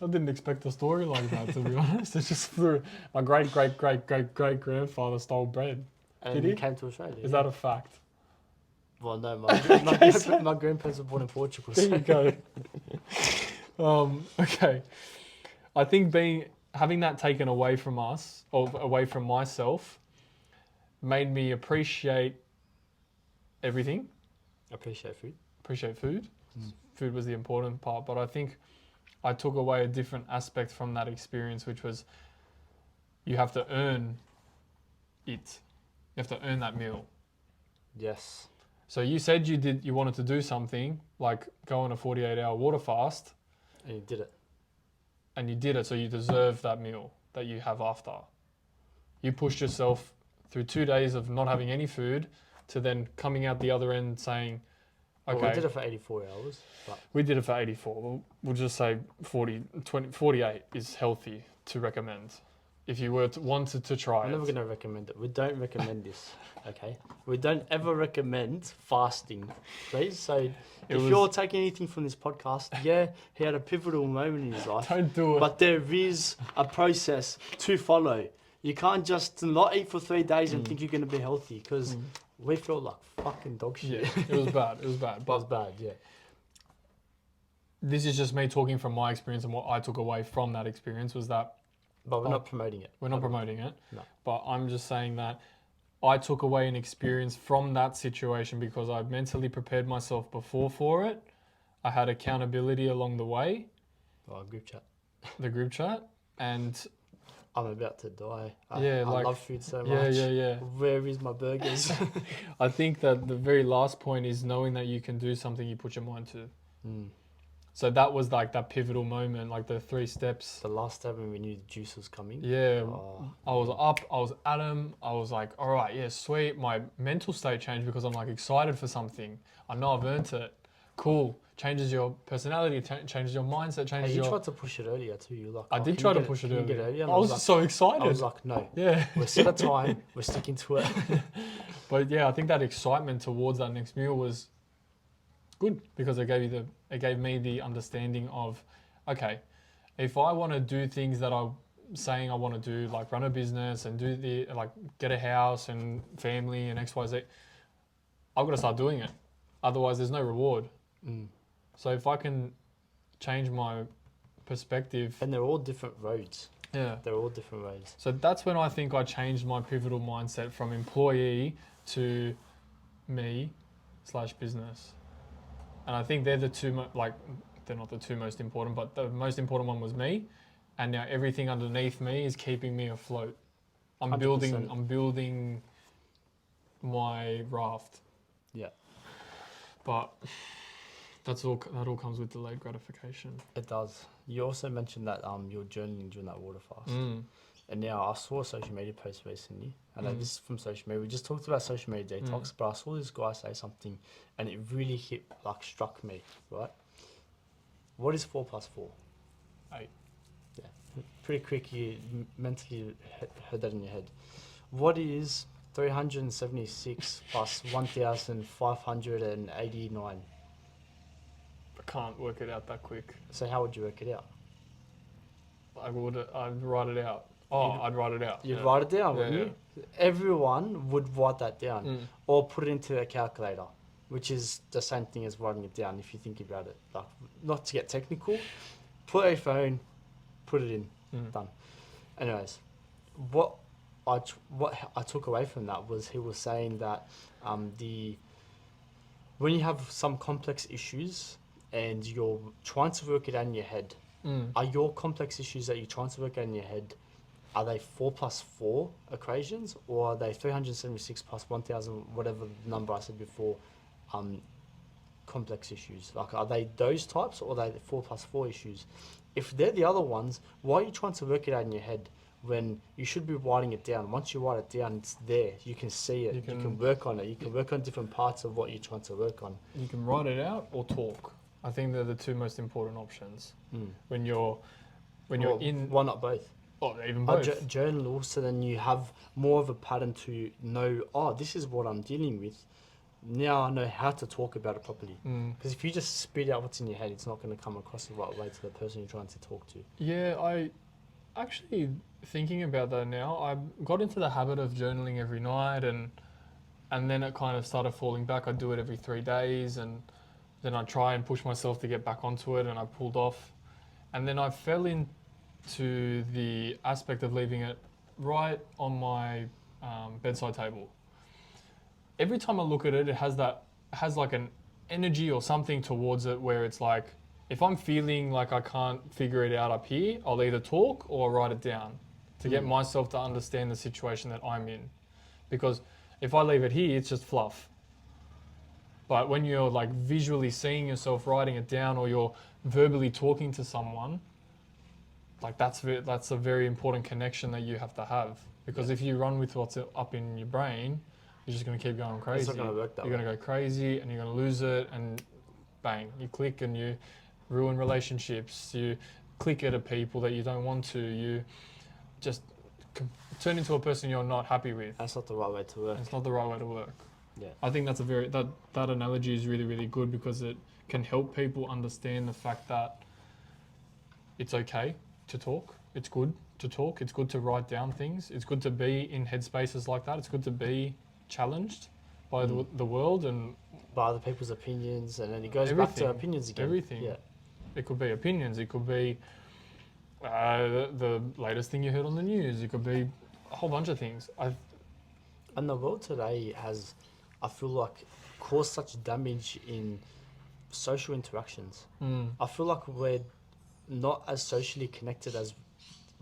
B: I didn't expect a story like that, to be honest. It's just through my great-great-great-great-great-grandfather stole bread.
A: And
B: Did
A: he
B: he?
A: came to Australia.
B: Is that a fact?
A: Well, no,
B: Okay,
A: my grandparents were born in Portugal.
B: There
A: So.
B: you go. Okay. I think having that taken away from us, or away from myself, made me appreciate everything.
A: Appreciate food.
B: Appreciate food. Food was the important part, but I think I took away a different aspect from that experience, which was you have to earn it. You have to earn that meal.
A: Yes.
B: So you said you wanted to do something like go on a 48-hour water fast.
A: And you did it.
B: And you did it, so you deserve that meal that you have after. You pushed yourself through 2 days of not having any food to then coming out the other end saying, okay.
A: Well, we did it for 84 hours. But
B: We did it for 84. We'll just say 48 is healthy to recommend. If you wanted to try
A: I'm
B: it.
A: never going to recommend it. We don't recommend this, okay? We don't ever recommend fasting, please. So if you're taking anything from this podcast, yeah, he had a pivotal moment in his life.
B: Don't do it.
A: But there is a process to follow. You can't just not eat for 3 days and think you're going to be healthy, because we feel like fucking dog shit.
B: Yeah, it was bad. It was bad.
A: It was bad, yeah.
B: This is just me talking from my experience, and what I took away from that experience was that
A: But we're not promoting it.
B: we're not promoting it.
A: No.
B: But I'm just saying that I took away an experience from that situation because I mentally prepared myself before for it. I had accountability along the way,
A: Oh, group chat.
B: the group chat, and
A: I'm about to die.
B: Yeah,
A: I
B: like-
A: love food so much.
B: yeah.
A: Where is my burgers?
B: I think that the very last point is knowing that you can do something you put your mind to. So that was like that pivotal moment, like the 3 steps.
A: The last time when we knew the juice was coming.
B: Yeah,
A: Oh.
B: I was up, I was at 'em, I was like, all right, yeah, sweet. My mental state changed because I'm like excited for something. I know I've earned it. Cool. Changes your personality, changes your mindset,
A: Hey,
B: changes
A: you
B: your...
A: tried to push it earlier too. You're like,
B: I
A: oh,
B: did
A: can
B: try
A: you
B: to
A: get
B: push it
A: can you
B: earlier.
A: get earlier? And
B: I was
A: like,
B: so excited.
A: I was like, no.
B: Yeah.
A: We're set a time. We're sticking to it.
B: But yeah, I think that excitement towards that next meal was good because it gave me the understanding of, okay, if I want to do things that I'm saying I want to do, like run a business and get a house and family and XYZ, I've got to start doing it. Otherwise, there's no reward. So if I can change my perspective,
A: And they're all different roads.
B: yeah.
A: They're all different roads.
B: So that's when I think I changed my pivotal mindset from employee to me/business. And I think they're the two, they're not the two most important, but the most important one was me. And now everything underneath me is keeping me afloat. I'm
A: 100%.
B: building my raft.
A: Yeah.
B: But that all comes with delayed gratification.
A: It does. You also mentioned that you're journaling during that water fast. And now I saw a social media post recently, and this is from social media. We just talked about social media detox, but I saw this guy say something, and it really struck me, right? What is 4 plus 4?
B: 8.
A: Yeah. Pretty quick, you mentally heard that in your head. What is 376 plus 1,589?
B: I can't work it out that quick.
A: So how would you work it out?
B: I'd write it out. I'd write it out.
A: You'd write it down,
B: Yeah,
A: wouldn't you? Everyone would write that down or put it into a calculator, which is the same thing as writing it down if you think about it. Like, not to get technical, put a phone, put it in, done. Anyways, what I took away from that was he was saying that when you have some complex issues and you're trying to work it out in your head, are your complex issues that you're trying to work out in your head, are they 4 plus 4 equations, or are they 376 plus 1,000, whatever number I said before, complex issues? Like, are they those types, or are they 4 plus 4 issues? If they're the other ones, why are you trying to work it out in your head when you should be writing it down? Once you write it down, it's there. You can see it. You can work on it. You can work on different parts of what you're trying to work on.
B: You can write it out or talk. I think they're the 2 most important options. When you're in...
A: Why not both?
B: Oh, even both.
A: Journal, so then you have more of a pattern to know, this is what I'm dealing with. now I know how to talk about it properly.
B: Mm.
A: Because if you just spit out what's in your head, it's not going to come across the right way to the person you're trying to talk to.
B: Yeah, I actually thinking about that now. I got into the habit of journaling every night, and then it kind of started falling back. I do it every 3 days, and then I try and push myself to get back onto it, and I pulled off. And then I fell into the aspect of leaving it right on my bedside table. Every time I look at it, it has like an energy or something towards it where it's like, if I'm feeling like I can't figure it out up here, I'll either talk or write it down to get myself to understand the situation that I'm in. Because if I leave it here, it's just fluff. But when you're like visually seeing yourself writing it down, or you're verbally talking to someone, like that's a very important connection that you have to have. Because if you run with what's up in your brain, you're just going to keep going crazy.
A: It's not going to work that way.
B: You're going to go crazy, and you're going to lose it, and bang, you click, and you ruin relationships. You click at people that you don't want to. You just turn into a person you're not happy with.
A: That's not the right way to work.
B: It's not the right way to work.
A: Yeah.
B: I think that's that analogy is really, really good, because it can help people understand the fact that it's okay to talk. It's good to talk. It's good to write down things. It's good to be in headspaces like that. It's good to be challenged by the world and
A: by other people's opinions, and then it goes back
B: everything.
A: to opinions again.
B: Everything.
A: Yeah.
B: It could be opinions. It could be the latest thing you heard on the news. It could be a whole bunch of things.
A: And the world today has, I feel like, caused such damage in social interactions. I feel like we're not as socially connected as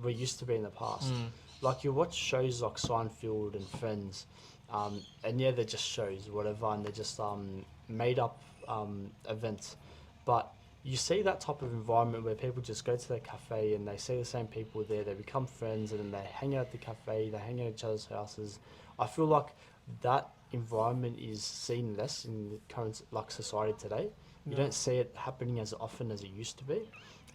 A: we used to be in the past. Like, you watch shows like Seinfeld and Friends, and yeah, they're just shows, whatever, and they're just made up events. But you see that type of environment where people just go to their cafe and they see the same people there, they become friends, and then they hang out at the cafe, they hang out at each other's houses. I feel like that environment is seen less in the current society today. You don't see it happening as often as it used to be.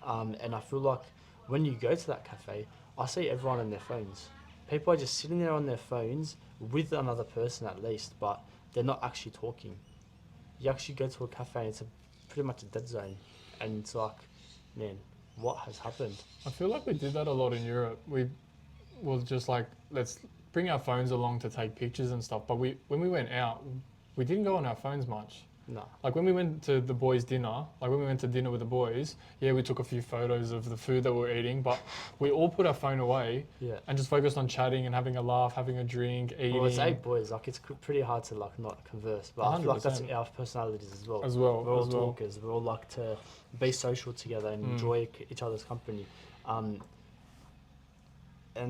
A: And I feel like when you go to that cafe, I see everyone on their phones. People are just sitting there on their phones with another person at least, but they're not actually talking. You actually go to a cafe and it's pretty much a dead zone. And it's like, man, what has happened?
B: I feel like we did that a lot in Europe. We was just like, let's bring our phones along to take pictures and stuff. But when we went out, we didn't go on our phones much.
A: No.
B: Like when we went to the boys' dinner, like when we went to dinner with the boys, yeah, we took a few photos of the food that we were eating, but we all put our phone away and just focused on chatting and having a laugh, having a drink, eating.
A: Well, it's 8 boys. Like, it's pretty hard to like not converse. But I feel like that's our personalities as well. We're all talkers. We're all like to be social together and enjoy each other's company. And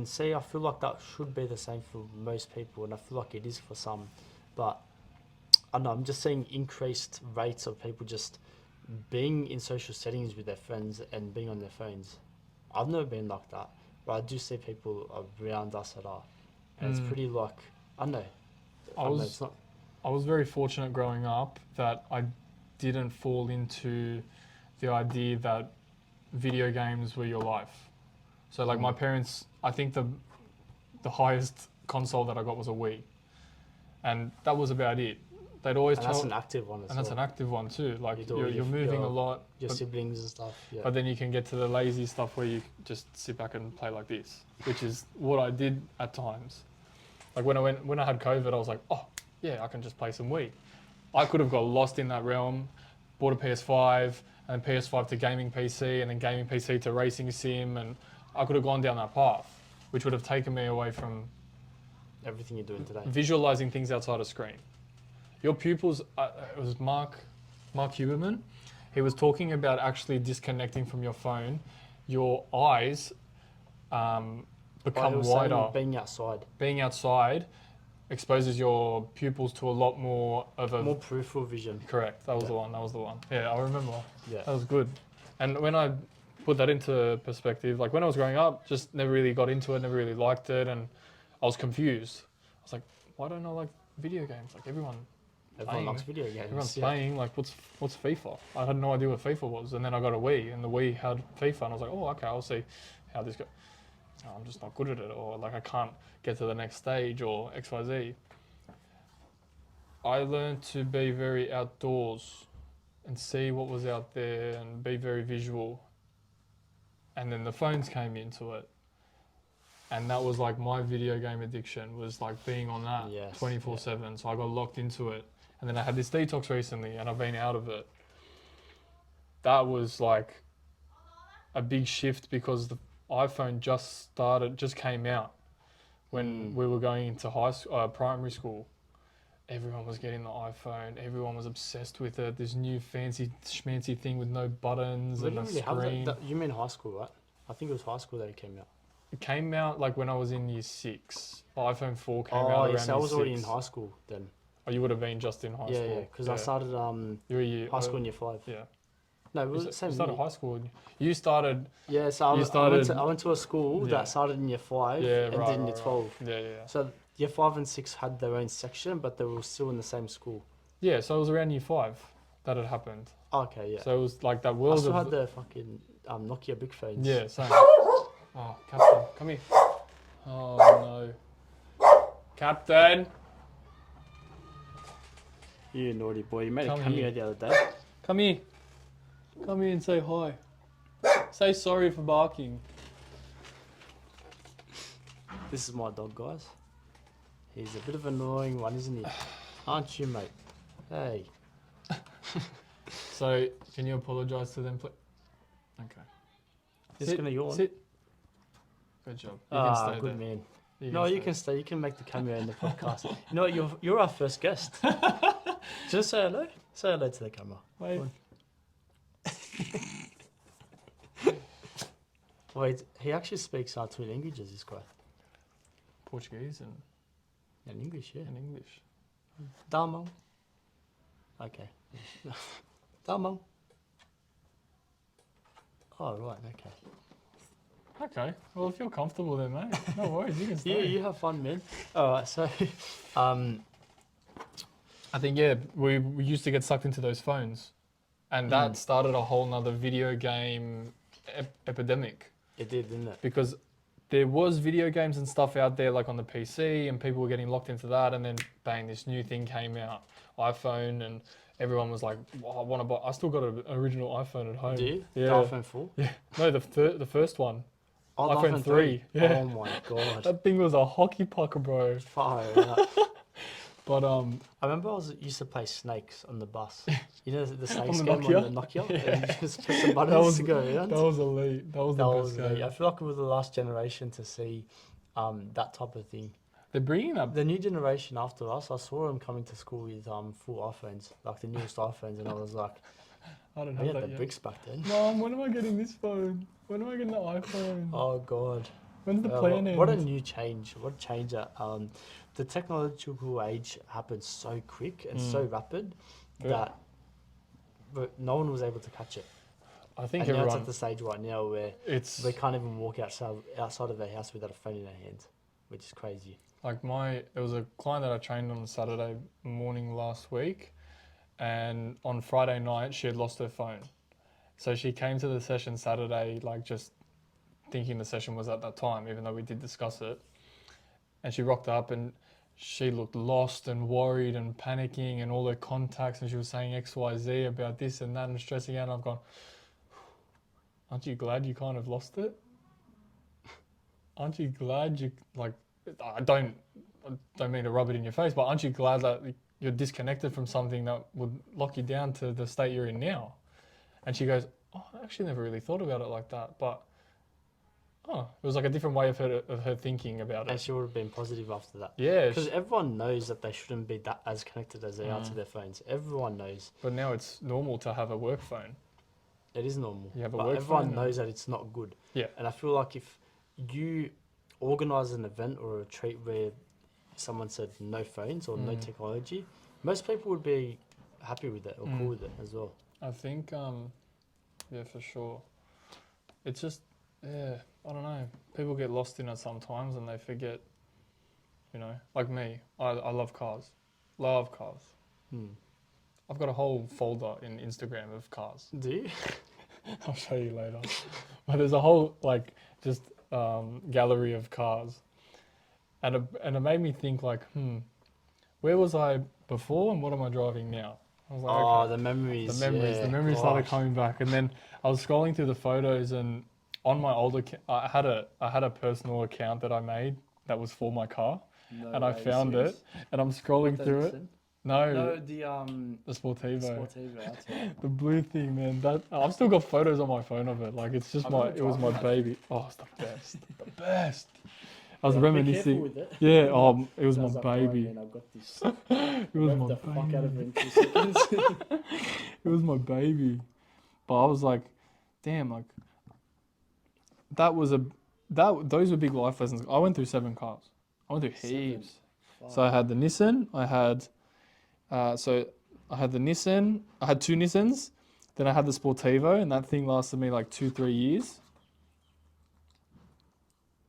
A: see, I feel like that should be the same for most people, and I feel like it is for some. But I don't know, I'm just seeing increased rates of people just being in social settings with their friends and being on their phones. I've never been like that, but I do see people around us that are. And it's pretty like, I don't know.
B: I was very fortunate growing up that I didn't fall into the idea that video games were your life. So like my parents, I think the highest console that I got was a Wii. And that was about it. They'd always tell...
A: that's an active one as well.
B: And that's an active one too. Like you're moving a lot.
A: Your siblings and stuff, yeah.
B: But then you can get to the lazy stuff where you just sit back and play like this, which is what I did at times. Like when I had COVID, I was like, oh, yeah, I can just play some Wii. I could have got lost in that realm, bought a PS5, and then PS5 to gaming PC, and then gaming PC to racing sim, and I could have gone down that path, which would have taken me away from
A: everything you're doing today.
B: Visualizing things outside a screen. Your pupils, it was Mark Huberman. He was talking about actually disconnecting from your phone. Your eyes become wider.
A: Being outside.
B: Being outside exposes your pupils to a lot more of a...
A: More peripheral vision.
B: Correct. That was the one. Yeah, I remember.
A: Yeah.
B: That was good. And when I put that into perspective, like when I was growing up, just never really got into it, never really liked it, and I was confused. I was like, why don't I like video games? Like everyone
A: likes video games.
B: Everyone's playing, like what's FIFA? I had no idea what FIFA was, and then I got a Wii, and the Wii had FIFA, and I was like, oh, okay, I'll see how this goes. Oh, I'm just not good at it, or like I can't get to the next stage, or XYZ. I learned to be very outdoors and see what was out there and be very visual. And then the phones came into it. And that was like my video game addiction was like being on that
A: Yes,
B: 24/7. So I got locked into it. And then I had this detox recently and I've been out of it. That was like a big shift because the iPhone just came out when we were going into primary school. Everyone was getting the iPhone. Everyone was obsessed with it. This new fancy schmancy thing with no buttons
A: We
B: and a
A: didn't really have
B: screen.
A: that. You mean high school, right? I think it was high school that it came out.
B: It came out like when I was in year 6. iPhone 4 came
A: Oh,
B: out around
A: yes, I
B: year
A: was already in
B: 6.
A: high school then.
B: Oh, you would have been just in high
A: Yeah,
B: school.
A: yeah, because I started
B: You were year,
A: high school in year 5.
B: Yeah.
A: No, it was
B: You
A: the same
B: started
A: year.
B: high school. You started.
A: Yeah, so
B: you
A: I
B: started-
A: went to a school
B: Yeah.
A: that started in year 5
B: Yeah,
A: and
B: right,
A: ended in year
B: right,
A: 12.
B: right. Yeah.
A: So year 5 and 6 had their own section, but they were still in the same school.
B: Yeah, so it was around year 5 that it happened.
A: Okay, yeah.
B: So it was like that
A: I
B: world
A: still
B: of.
A: had the fucking Nokia big phones.
B: Yeah, same. Oh, Captain, come here. Oh no. Captain!
A: You naughty boy. You made
B: Come
A: a cameo
B: here.
A: the other day.
B: Come here. Come here and say hi. Say sorry for barking.
A: This is my dog, guys. He's a bit of an annoying one, isn't he? Aren't you, mate? Hey.
B: So, can you apologise to them, please? Okay.
A: He's gonna yawn.
B: Sit. Good job. You
A: Ah,
B: can stay
A: good
B: there.
A: man.
B: You
A: No, you
B: stay.
A: can stay. You can make the cameo in the podcast. You know what? You're our first guest. Just say hello. Say hello to the camera.
B: Wait.
A: Wait, he actually speaks two languages, this guy.
B: Portuguese
A: And English, yeah.
B: and English.
A: Damão. Okay. Damão. Oh, right, okay.
B: Okay. Well, if you're comfortable then, mate, no worries. You can stay.
A: Yeah, you have fun, man. All right, so,
B: I think, yeah, we used to get sucked into those phones. And that started a whole nother video game epidemic.
A: it did, didn't it?
B: Because there was video games and stuff out there like on the PC and people were getting locked into that, and then bang, this new thing came out, iPhone, and everyone was like, oh, I want to buy. I still got an original iPhone at home.
A: Do you?
B: Yeah.
A: The iPhone 4?
B: Yeah. No, the first one.
A: Oh, the
B: iPhone 3. Yeah.
A: Oh my god.
B: That thing was a hockey puck, bro.
A: Fire out.
B: But
A: I remember used to play snakes on the bus. You know the snakes
B: the
A: game
B: Nokia?
A: on the Nokia?
B: Yeah.
A: And you just press the buttons to go around.
B: that was elite. That was the best game.
A: I feel like we were the last generation to see that type of thing.
B: They're bringing up.
A: The new generation after us, I saw them coming to school with full iPhones, like the newest iPhones, and I was like,
B: I don't
A: we
B: know
A: had
B: that
A: the
B: yet.
A: bricks back then.
B: Mom, when am I getting this phone? When am I getting the iPhone?
A: Oh god.
B: When's the plan end?
A: What a new change. What a change. The technological age happened so quick and so rapid
B: Yeah.
A: but no one was able to catch it.
B: I think
A: And now it's
B: everyone.
A: at the stage right now where
B: It's
A: we can't even walk outside of their house without a phone in our hands, which is crazy.
B: like there was a client that I trained on Saturday morning last week, and on Friday night she had lost her phone. So she came to the session Saturday, like just thinking the session was at that time, even though we did discuss it. And she rocked up and she looked lost and worried and panicking and all her contacts, and she was saying X, Y, Z about this and that and stressing out. And I've gone, aren't you glad you kind of lost it? Aren't you glad you, like, I don't mean to rub it in your face, but aren't you glad that you're disconnected from something that would lock you down to the state you're in now? And she goes, oh, I actually never really thought about it like that, but it was like a different way of her thinking about
A: And
B: it.
A: she would have been positive after that.
B: Yeah,
A: Because everyone knows that they shouldn't be that as connected as they are to their phones. Everyone knows.
B: but now it's normal to have a work phone.
A: It is normal.
B: You have a
A: but
B: work
A: everyone
B: phone
A: knows that it's not good.
B: Yeah.
A: And I feel like if you organise an event or a retreat where someone said no phones or no technology, most people would be happy with it or cool with it as well.
B: I think, yeah, for sure. It's just, yeah, I don't know. People get lost in it sometimes and they forget, you know, like me. I love cars. Love cars. I've got a whole folder in Instagram of cars.
A: Do you?
B: I'll show you later. But there's a whole, like, just gallery of cars. And it made me think, like, where was I before and what am I driving now? I was like,
A: Oh,
B: okay.
A: the memories.
B: The
A: Yeah,
B: memories started
A: gosh.
B: coming back, and then I was scrolling through the photos, and on my older, I had a personal account that I made that was for my car,
A: No
B: and I
A: way,
B: found it,
A: serious?
B: and I'm
A: What,
B: scrolling
A: the
B: through it.
A: Nissan?
B: No,
A: No,
B: the Sportivo,
A: Sportivo, that's right.
B: the blue thing, man. That I've still got photos on my phone of it. Like it's
A: I
B: just
A: remember
B: it was my
A: driving that thing.
B: baby. Oh, it's the best, the best. I was
A: Yeah, be careful
B: reminiscing.
A: with it.
B: Yeah,
A: No,
B: it was
A: I
B: my
A: was like, oh
B: baby.
A: man, I've got this.
B: It was
A: Rev
B: my
A: the fuck out of it
B: baby.
A: in 2 seconds.
B: It was my baby. But I was like, damn, like that was a those were big life lessons. I went through 7 cars. I went through
A: 7.
B: heaps.
A: Fuck.
B: So I had the Nissan. I had the Nissan. I had 2 Nissans. Then I had the Sportivo, and that thing lasted me like 2-3 years.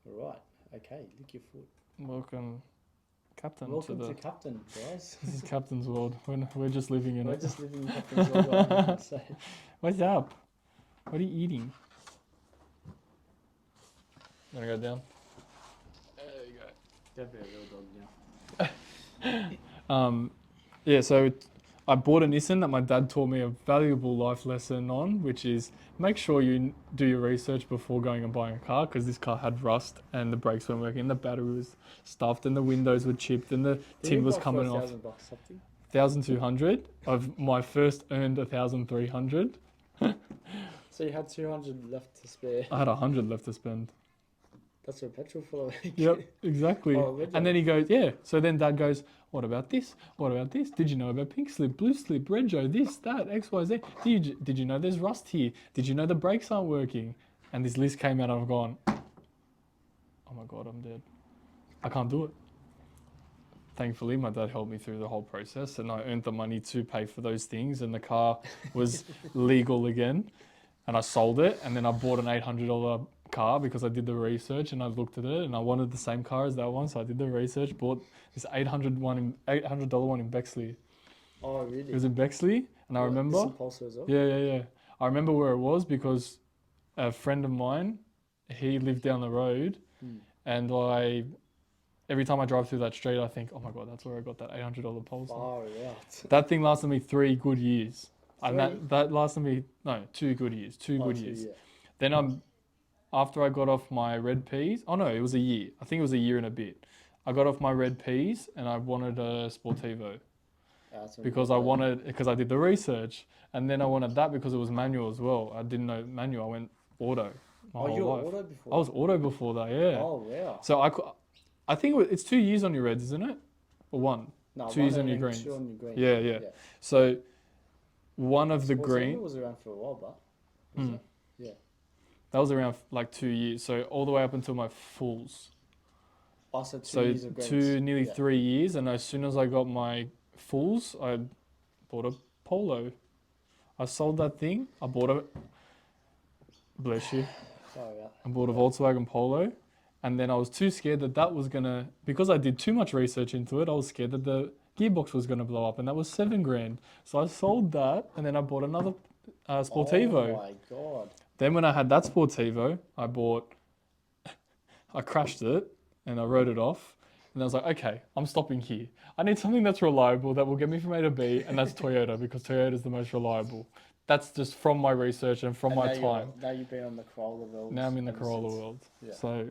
A: Right. Okay, lick your foot.
B: Welcome, Captain.
A: Welcome to Captain, guys.
B: This is Captain's world. We're just living in
A: We're
B: it.
A: just living in Captain's world right now. So.
B: What's up? What are you eating? Wanna go down? There you go.
A: Definitely a real dog now.
B: Yeah, so I bought a Nissan that my dad taught me a valuable life lesson on, which is make sure you do your research before going and buying a car, because this car had rust and the brakes weren't working, the battery was stuffed and the windows were chipped and the tin was coming off.
A: $1,000 something.
B: 1,200 of my first earned 1,300.
A: So you had 200 left to spare.
B: I had 100 left to spend.
A: That's your petrol for a week.
B: Yep, exactly.
A: Oh, good
B: And
A: job.
B: then he goes, yeah. So then Dad goes, what about this? What about this? Did you know about pink slip, blue slip, red Joe, this, that, X, Y, Z? Did you know there's rust here? Did you know the brakes aren't working? And this list came out and I've gone, oh my God, I'm dead. I can't do it. Thankfully, my dad helped me through the whole process and I earned the money to pay for those things and the car was legal again. And I sold it and then I bought an $800 car because I did the research and I looked at it and I wanted the same car as that one, so I did the research, bought this $800 one in Bexley.
A: Oh, really?
B: It was in Bexley, and I remember.
A: This Impulsor as well?
B: Yeah. I remember where it was because a friend of mine, he lived down the road, and every time I drive through that street, I think, oh my God, that's where I got that $800 Pulsar.
A: Far out.
B: That thing lasted me 3 good years. And
A: 3?
B: that lasted me 2 good years. 2 good years.
A: Yeah.
B: Then after I got off my red peas, oh no, it was a year. I think it was a year and a bit. I got off my red peas and I wanted a Sportivo because I did the research, and then I wanted that because it was manual as well. I didn't know manual. I went auto my whole
A: you were
B: life.
A: auto before?
B: I was auto before that, yeah.
A: Oh, wow.
B: So I think it's 2 years on your reds, isn't it? Or 1?
A: No,
B: 2 years on your
A: and
B: greens.
A: 2 on your greens.
B: Yeah. So one of the
A: Sportivo
B: green.
A: was around for a while, but yeah.
B: That was around like 2 years, so all the way up until my fulls.
A: Oh, so 2
B: So
A: years of greens.
B: nearly 3 years, and as soon as I got my fulls, I bought a Polo. I sold that thing. I bought a, bless you,
A: Sorry, yeah.
B: I bought a Volkswagen Polo, and then I was too scared that was gonna, because I did too much research into it, I was scared that the gearbox was gonna blow up, and that was $7,000. So I sold that, and then I bought another Sportivo.
A: Oh my God.
B: Then when I had that Sportivo, I crashed it and I wrote it off. And I was like, okay, I'm stopping here. I need something that's reliable that will get me from A to B, and that's Toyota because Toyota is the most reliable. That's just from my research and from my time.
A: Now you've been on the Corolla world.
B: Now I'm in the
A: ever
B: Corolla
A: since.
B: world.
A: Yeah.
B: So,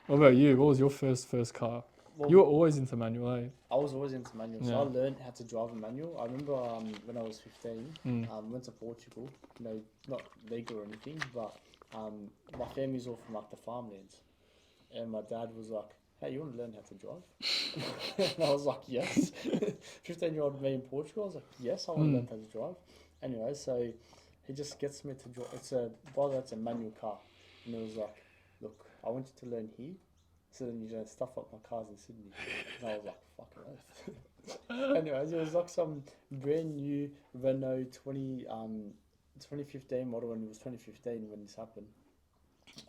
B: what about you? What was your first car?
A: Well,
B: You were always into manual, eh?
A: I was always into manual, so
B: Yeah.
A: I learned how to drive a manual. I remember when I was 15, went to Portugal. Not legal or anything, but my family's all from like the farmlands, and my dad was like, "Hey, you want to learn how to drive?" And I was like, "Yes." 15-year-old me in Portugal, I was like, "Yes, I want to learn how to drive." Anyway, so he just gets me to drive. By the way, it's a manual car, and it was like, "Look, I want you to learn here, so then you don't stuff up my cars in Sydney." And I was like, "Fucking earth." Anyways, it was like some brand new Renault 2015 model, and it was 2015 when this happened.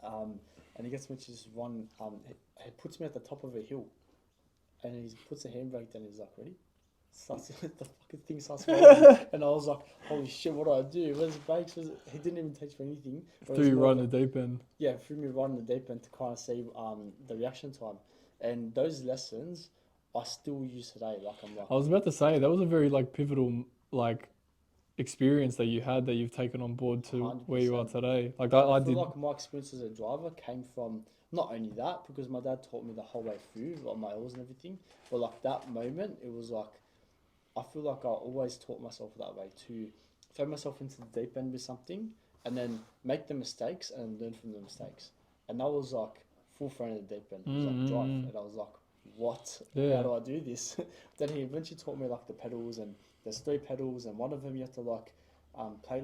A: And he gets me to this one. He puts me at the top of a hill, and he puts a handbrake down. And he's like, "Ready?" The fucking thing starts rolling, and I was like, "Holy shit! What do I do? Where's the brakes?" He didn't even teach me anything.
B: Threw you right in the deep end.
A: Yeah, threw me right in the deep end to kind of see the reaction time, and those lessons I still use today. Like I'm like,
B: I was about to say that was a very like pivotal like experience that you had that you've taken on board to where you are
A: 100%.
B: today. Like
A: And I
B: I
A: feel
B: did.
A: like my experience as a driver came from not only that, because my dad taught me the whole way through, like my L's and everything, but like that moment, it was like, I feel like I always taught myself that way to throw myself into the deep end with something and then make the mistakes and learn from the mistakes. And that was like full thrown in the deep end. It was like drive. And I was like, what?
B: Yeah.
A: How do I do this? Then he eventually taught me like the pedals, and there's 3 pedals, and one of them you have to like play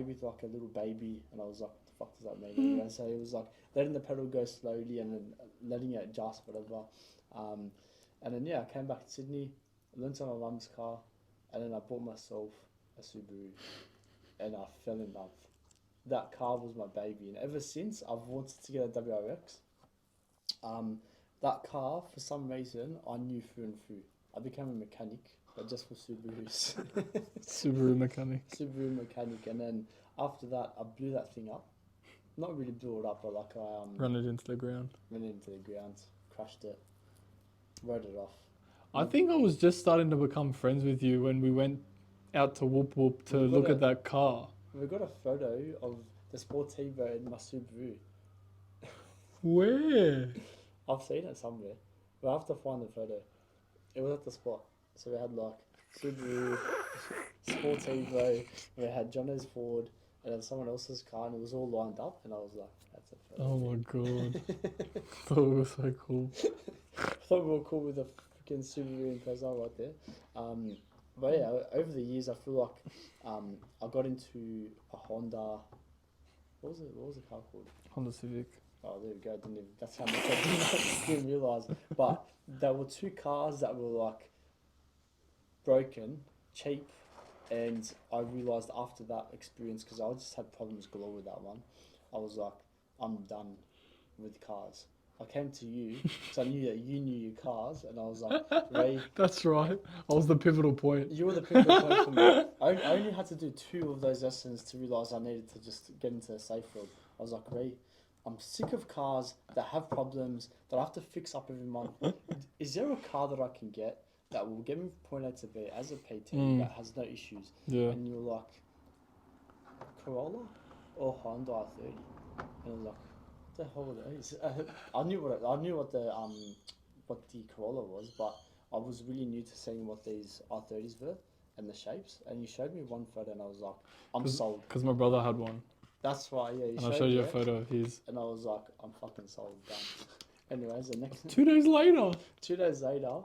A: with like a little baby, and I was like, what the fuck does that mean? Anyway, so it was like letting the pedal go slowly and then letting it adjust, whatever. And then yeah, I came back to Sydney, I learned on my mum's car, and then I bought myself a Subaru, and I fell in love. That car was my baby, and ever since I've wanted to get a WRX. That car, for some reason, I knew through and through. I became a mechanic, but just for Subarus.
B: Subaru mechanic.
A: Subaru mechanic, and then after that, I blew that thing up. Not really blew it up, but like I
B: Run it into the ground.
A: went into the ground, crashed it, rode it off.
B: I think I was just starting to become friends with you when we went out to Whoop Whoop to look at that car.
A: We got a photo of the Sportivo in my Subaru.
B: Where?
A: I've seen it somewhere. We'll have to find the photo. It was at the spot. So we had like Subaru, Sportivo, we had Jono's Ford, and then someone else's car, and it was all lined up, and I was like, that's a photo.
B: Oh my god. Thought it was so cool.
A: I thought we were cool with the freaking Subaru Impreza right there. But yeah, over the years, I feel like I got into a Honda. What was it? What was the car called?
B: Honda Civic.
A: Oh, there we go. That's how much I didn't realize. But there were 2 cars that were like broken, cheap, and I realized after that experience, because I just had problems galore with that one, I was like, I'm done with cars. I came to you because I knew that you knew your cars, and I was like, Ray,
B: That's right. I was the pivotal point.
A: you were the pivotal point for me. I only had to do 2 of those lessons to realize I needed to just get into a safe field. I was like, Ray, I'm sick of cars that have problems that I have to fix up every month. Is there a car that I can get that will get me from point A to B as a PT that has no issues?
B: Yeah.
A: And you were like, Corolla or Honda i30? And I was like, what the hell are those? I knew what the Corolla was, but I was really new to seeing what these i30s were and the shapes. And you showed me one photo, and I was like, I'm sold.
B: Because my brother had one.
A: That's why, yeah.
B: And I showed you a photo of his.
A: And I was like, I'm fucking sold, done. Anyways, the next
B: 2 days later.
A: 2 days later,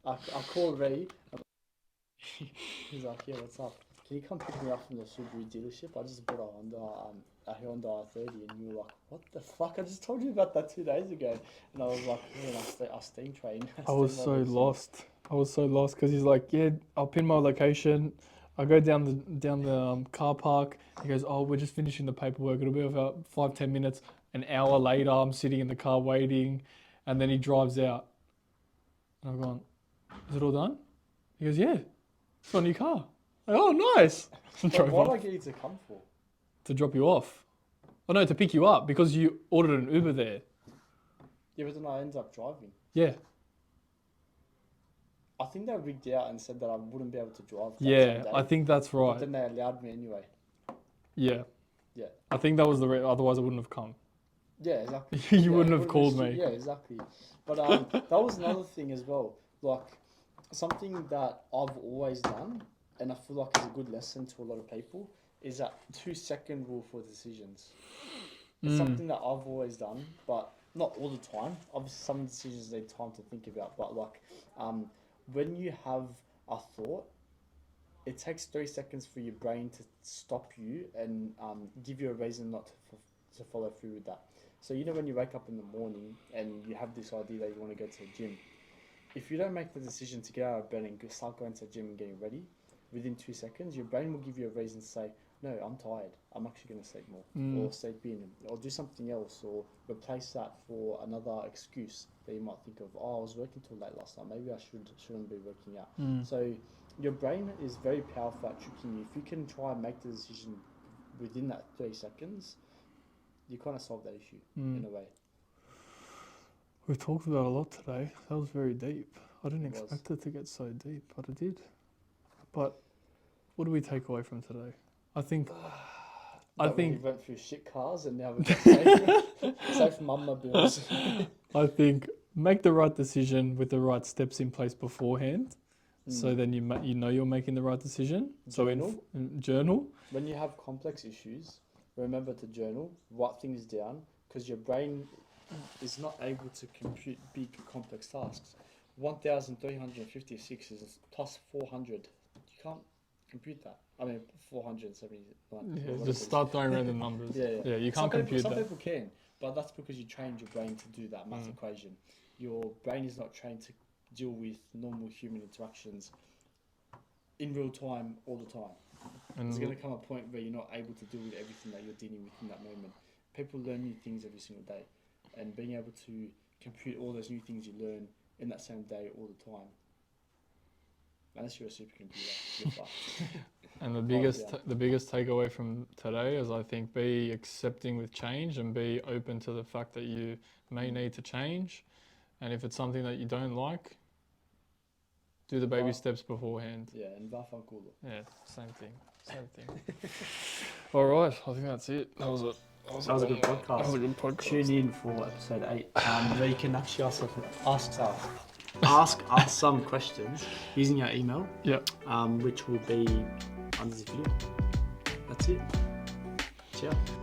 A: I called Ray. He's like, yeah, what's up? Can you come pick me up from the Subaru dealership? I just bought a Honda i30, and you were like, what the fuck? I just told you about that 2 days ago. And I was like, man, I steam train.
B: I was so lost. I was so lost because he's like, yeah, I'll pin my location. I go down the car park. He goes, oh, we're just finishing the paperwork. It'll be about 5-10 minutes. An hour later, I'm sitting in the car waiting, and then he drives out. And I've gone, is it all done? He goes, yeah, it's my new car. Like, oh, nice.
A: But why did I get you to come for?
B: To drop you off. Oh no, to pick you up because you ordered an Uber there.
A: Yeah, but then I ended up driving.
B: Yeah.
A: I think they rigged out and said that I wouldn't be able to drive.
B: Yeah, I think that's right.
A: But then they allowed me anyway.
B: Yeah.
A: Yeah.
B: I think that was otherwise I wouldn't have come.
A: Yeah, exactly.
B: You wouldn't have called me.
A: Yeah, exactly. But that was another thing as well. Like, something that I've always done, and I feel like is a good lesson to a lot of people, is that 2-second rule for decisions. It's something that I've always done, but not all the time. Obviously, some decisions need time to think about. But like, when you have a thought, it takes 3 seconds for your brain to stop you and give you a reason not to follow through with that. So you know when you wake up in the morning and you have this idea that you want to go to the gym, if you don't make the decision to get out of bed and start going to the gym and getting ready, within 2 seconds, your brain will give you a reason to say, no, I'm tired. I'm actually going to sleep more, or sleep in, or do something else, or replace that for another excuse that you might think of. Oh, I was working till late last night. Maybe I shouldn't be working out. So your brain is very powerful at tricking you. If you can try and make the decision within that 30 seconds, you kind of solve that issue in a way.
B: We've talked about a lot today. That was very deep. I didn't
A: It was.
B: expect it to get so deep, but it did. But what do we take away from today? I think
A: We went through shit cars and now we've got safe mama bills.
B: I think make the right decision with the right steps in place beforehand. So then you know you're making the right decision. So journal.
A: When you have complex issues, remember to journal, write things down, because your brain is not able to compute big complex tasks. 1,356 is plus 400. You can't compute that. I mean, 471.
B: Yeah, just start throwing random numbers.
A: Yeah.
B: You can't compute that.
A: Some people can, but that's because you trained your brain to do that math equation. Your brain is not trained to deal with normal human interactions in real time all the time. And there's going to come a point where you're not able to deal with everything that you're dealing with in that moment. People learn new things every single day, and being able to compute all those new things you learn in that same day all the time, unless you're a supercomputer, you're fucked.
B: And the biggest takeaway from today is, I think, be accepting with change and be open to the fact that you may need to change. And if it's something that you don't like, do the baby steps beforehand.
A: Yeah, and varfan cool.
B: Yeah, same thing. All right, I think that's it. That was a good podcast.
A: Tune in for episode 8, where you can actually ask us some questions using our email.
B: Yeah.
A: Which will be under this video. That's it. Ciao.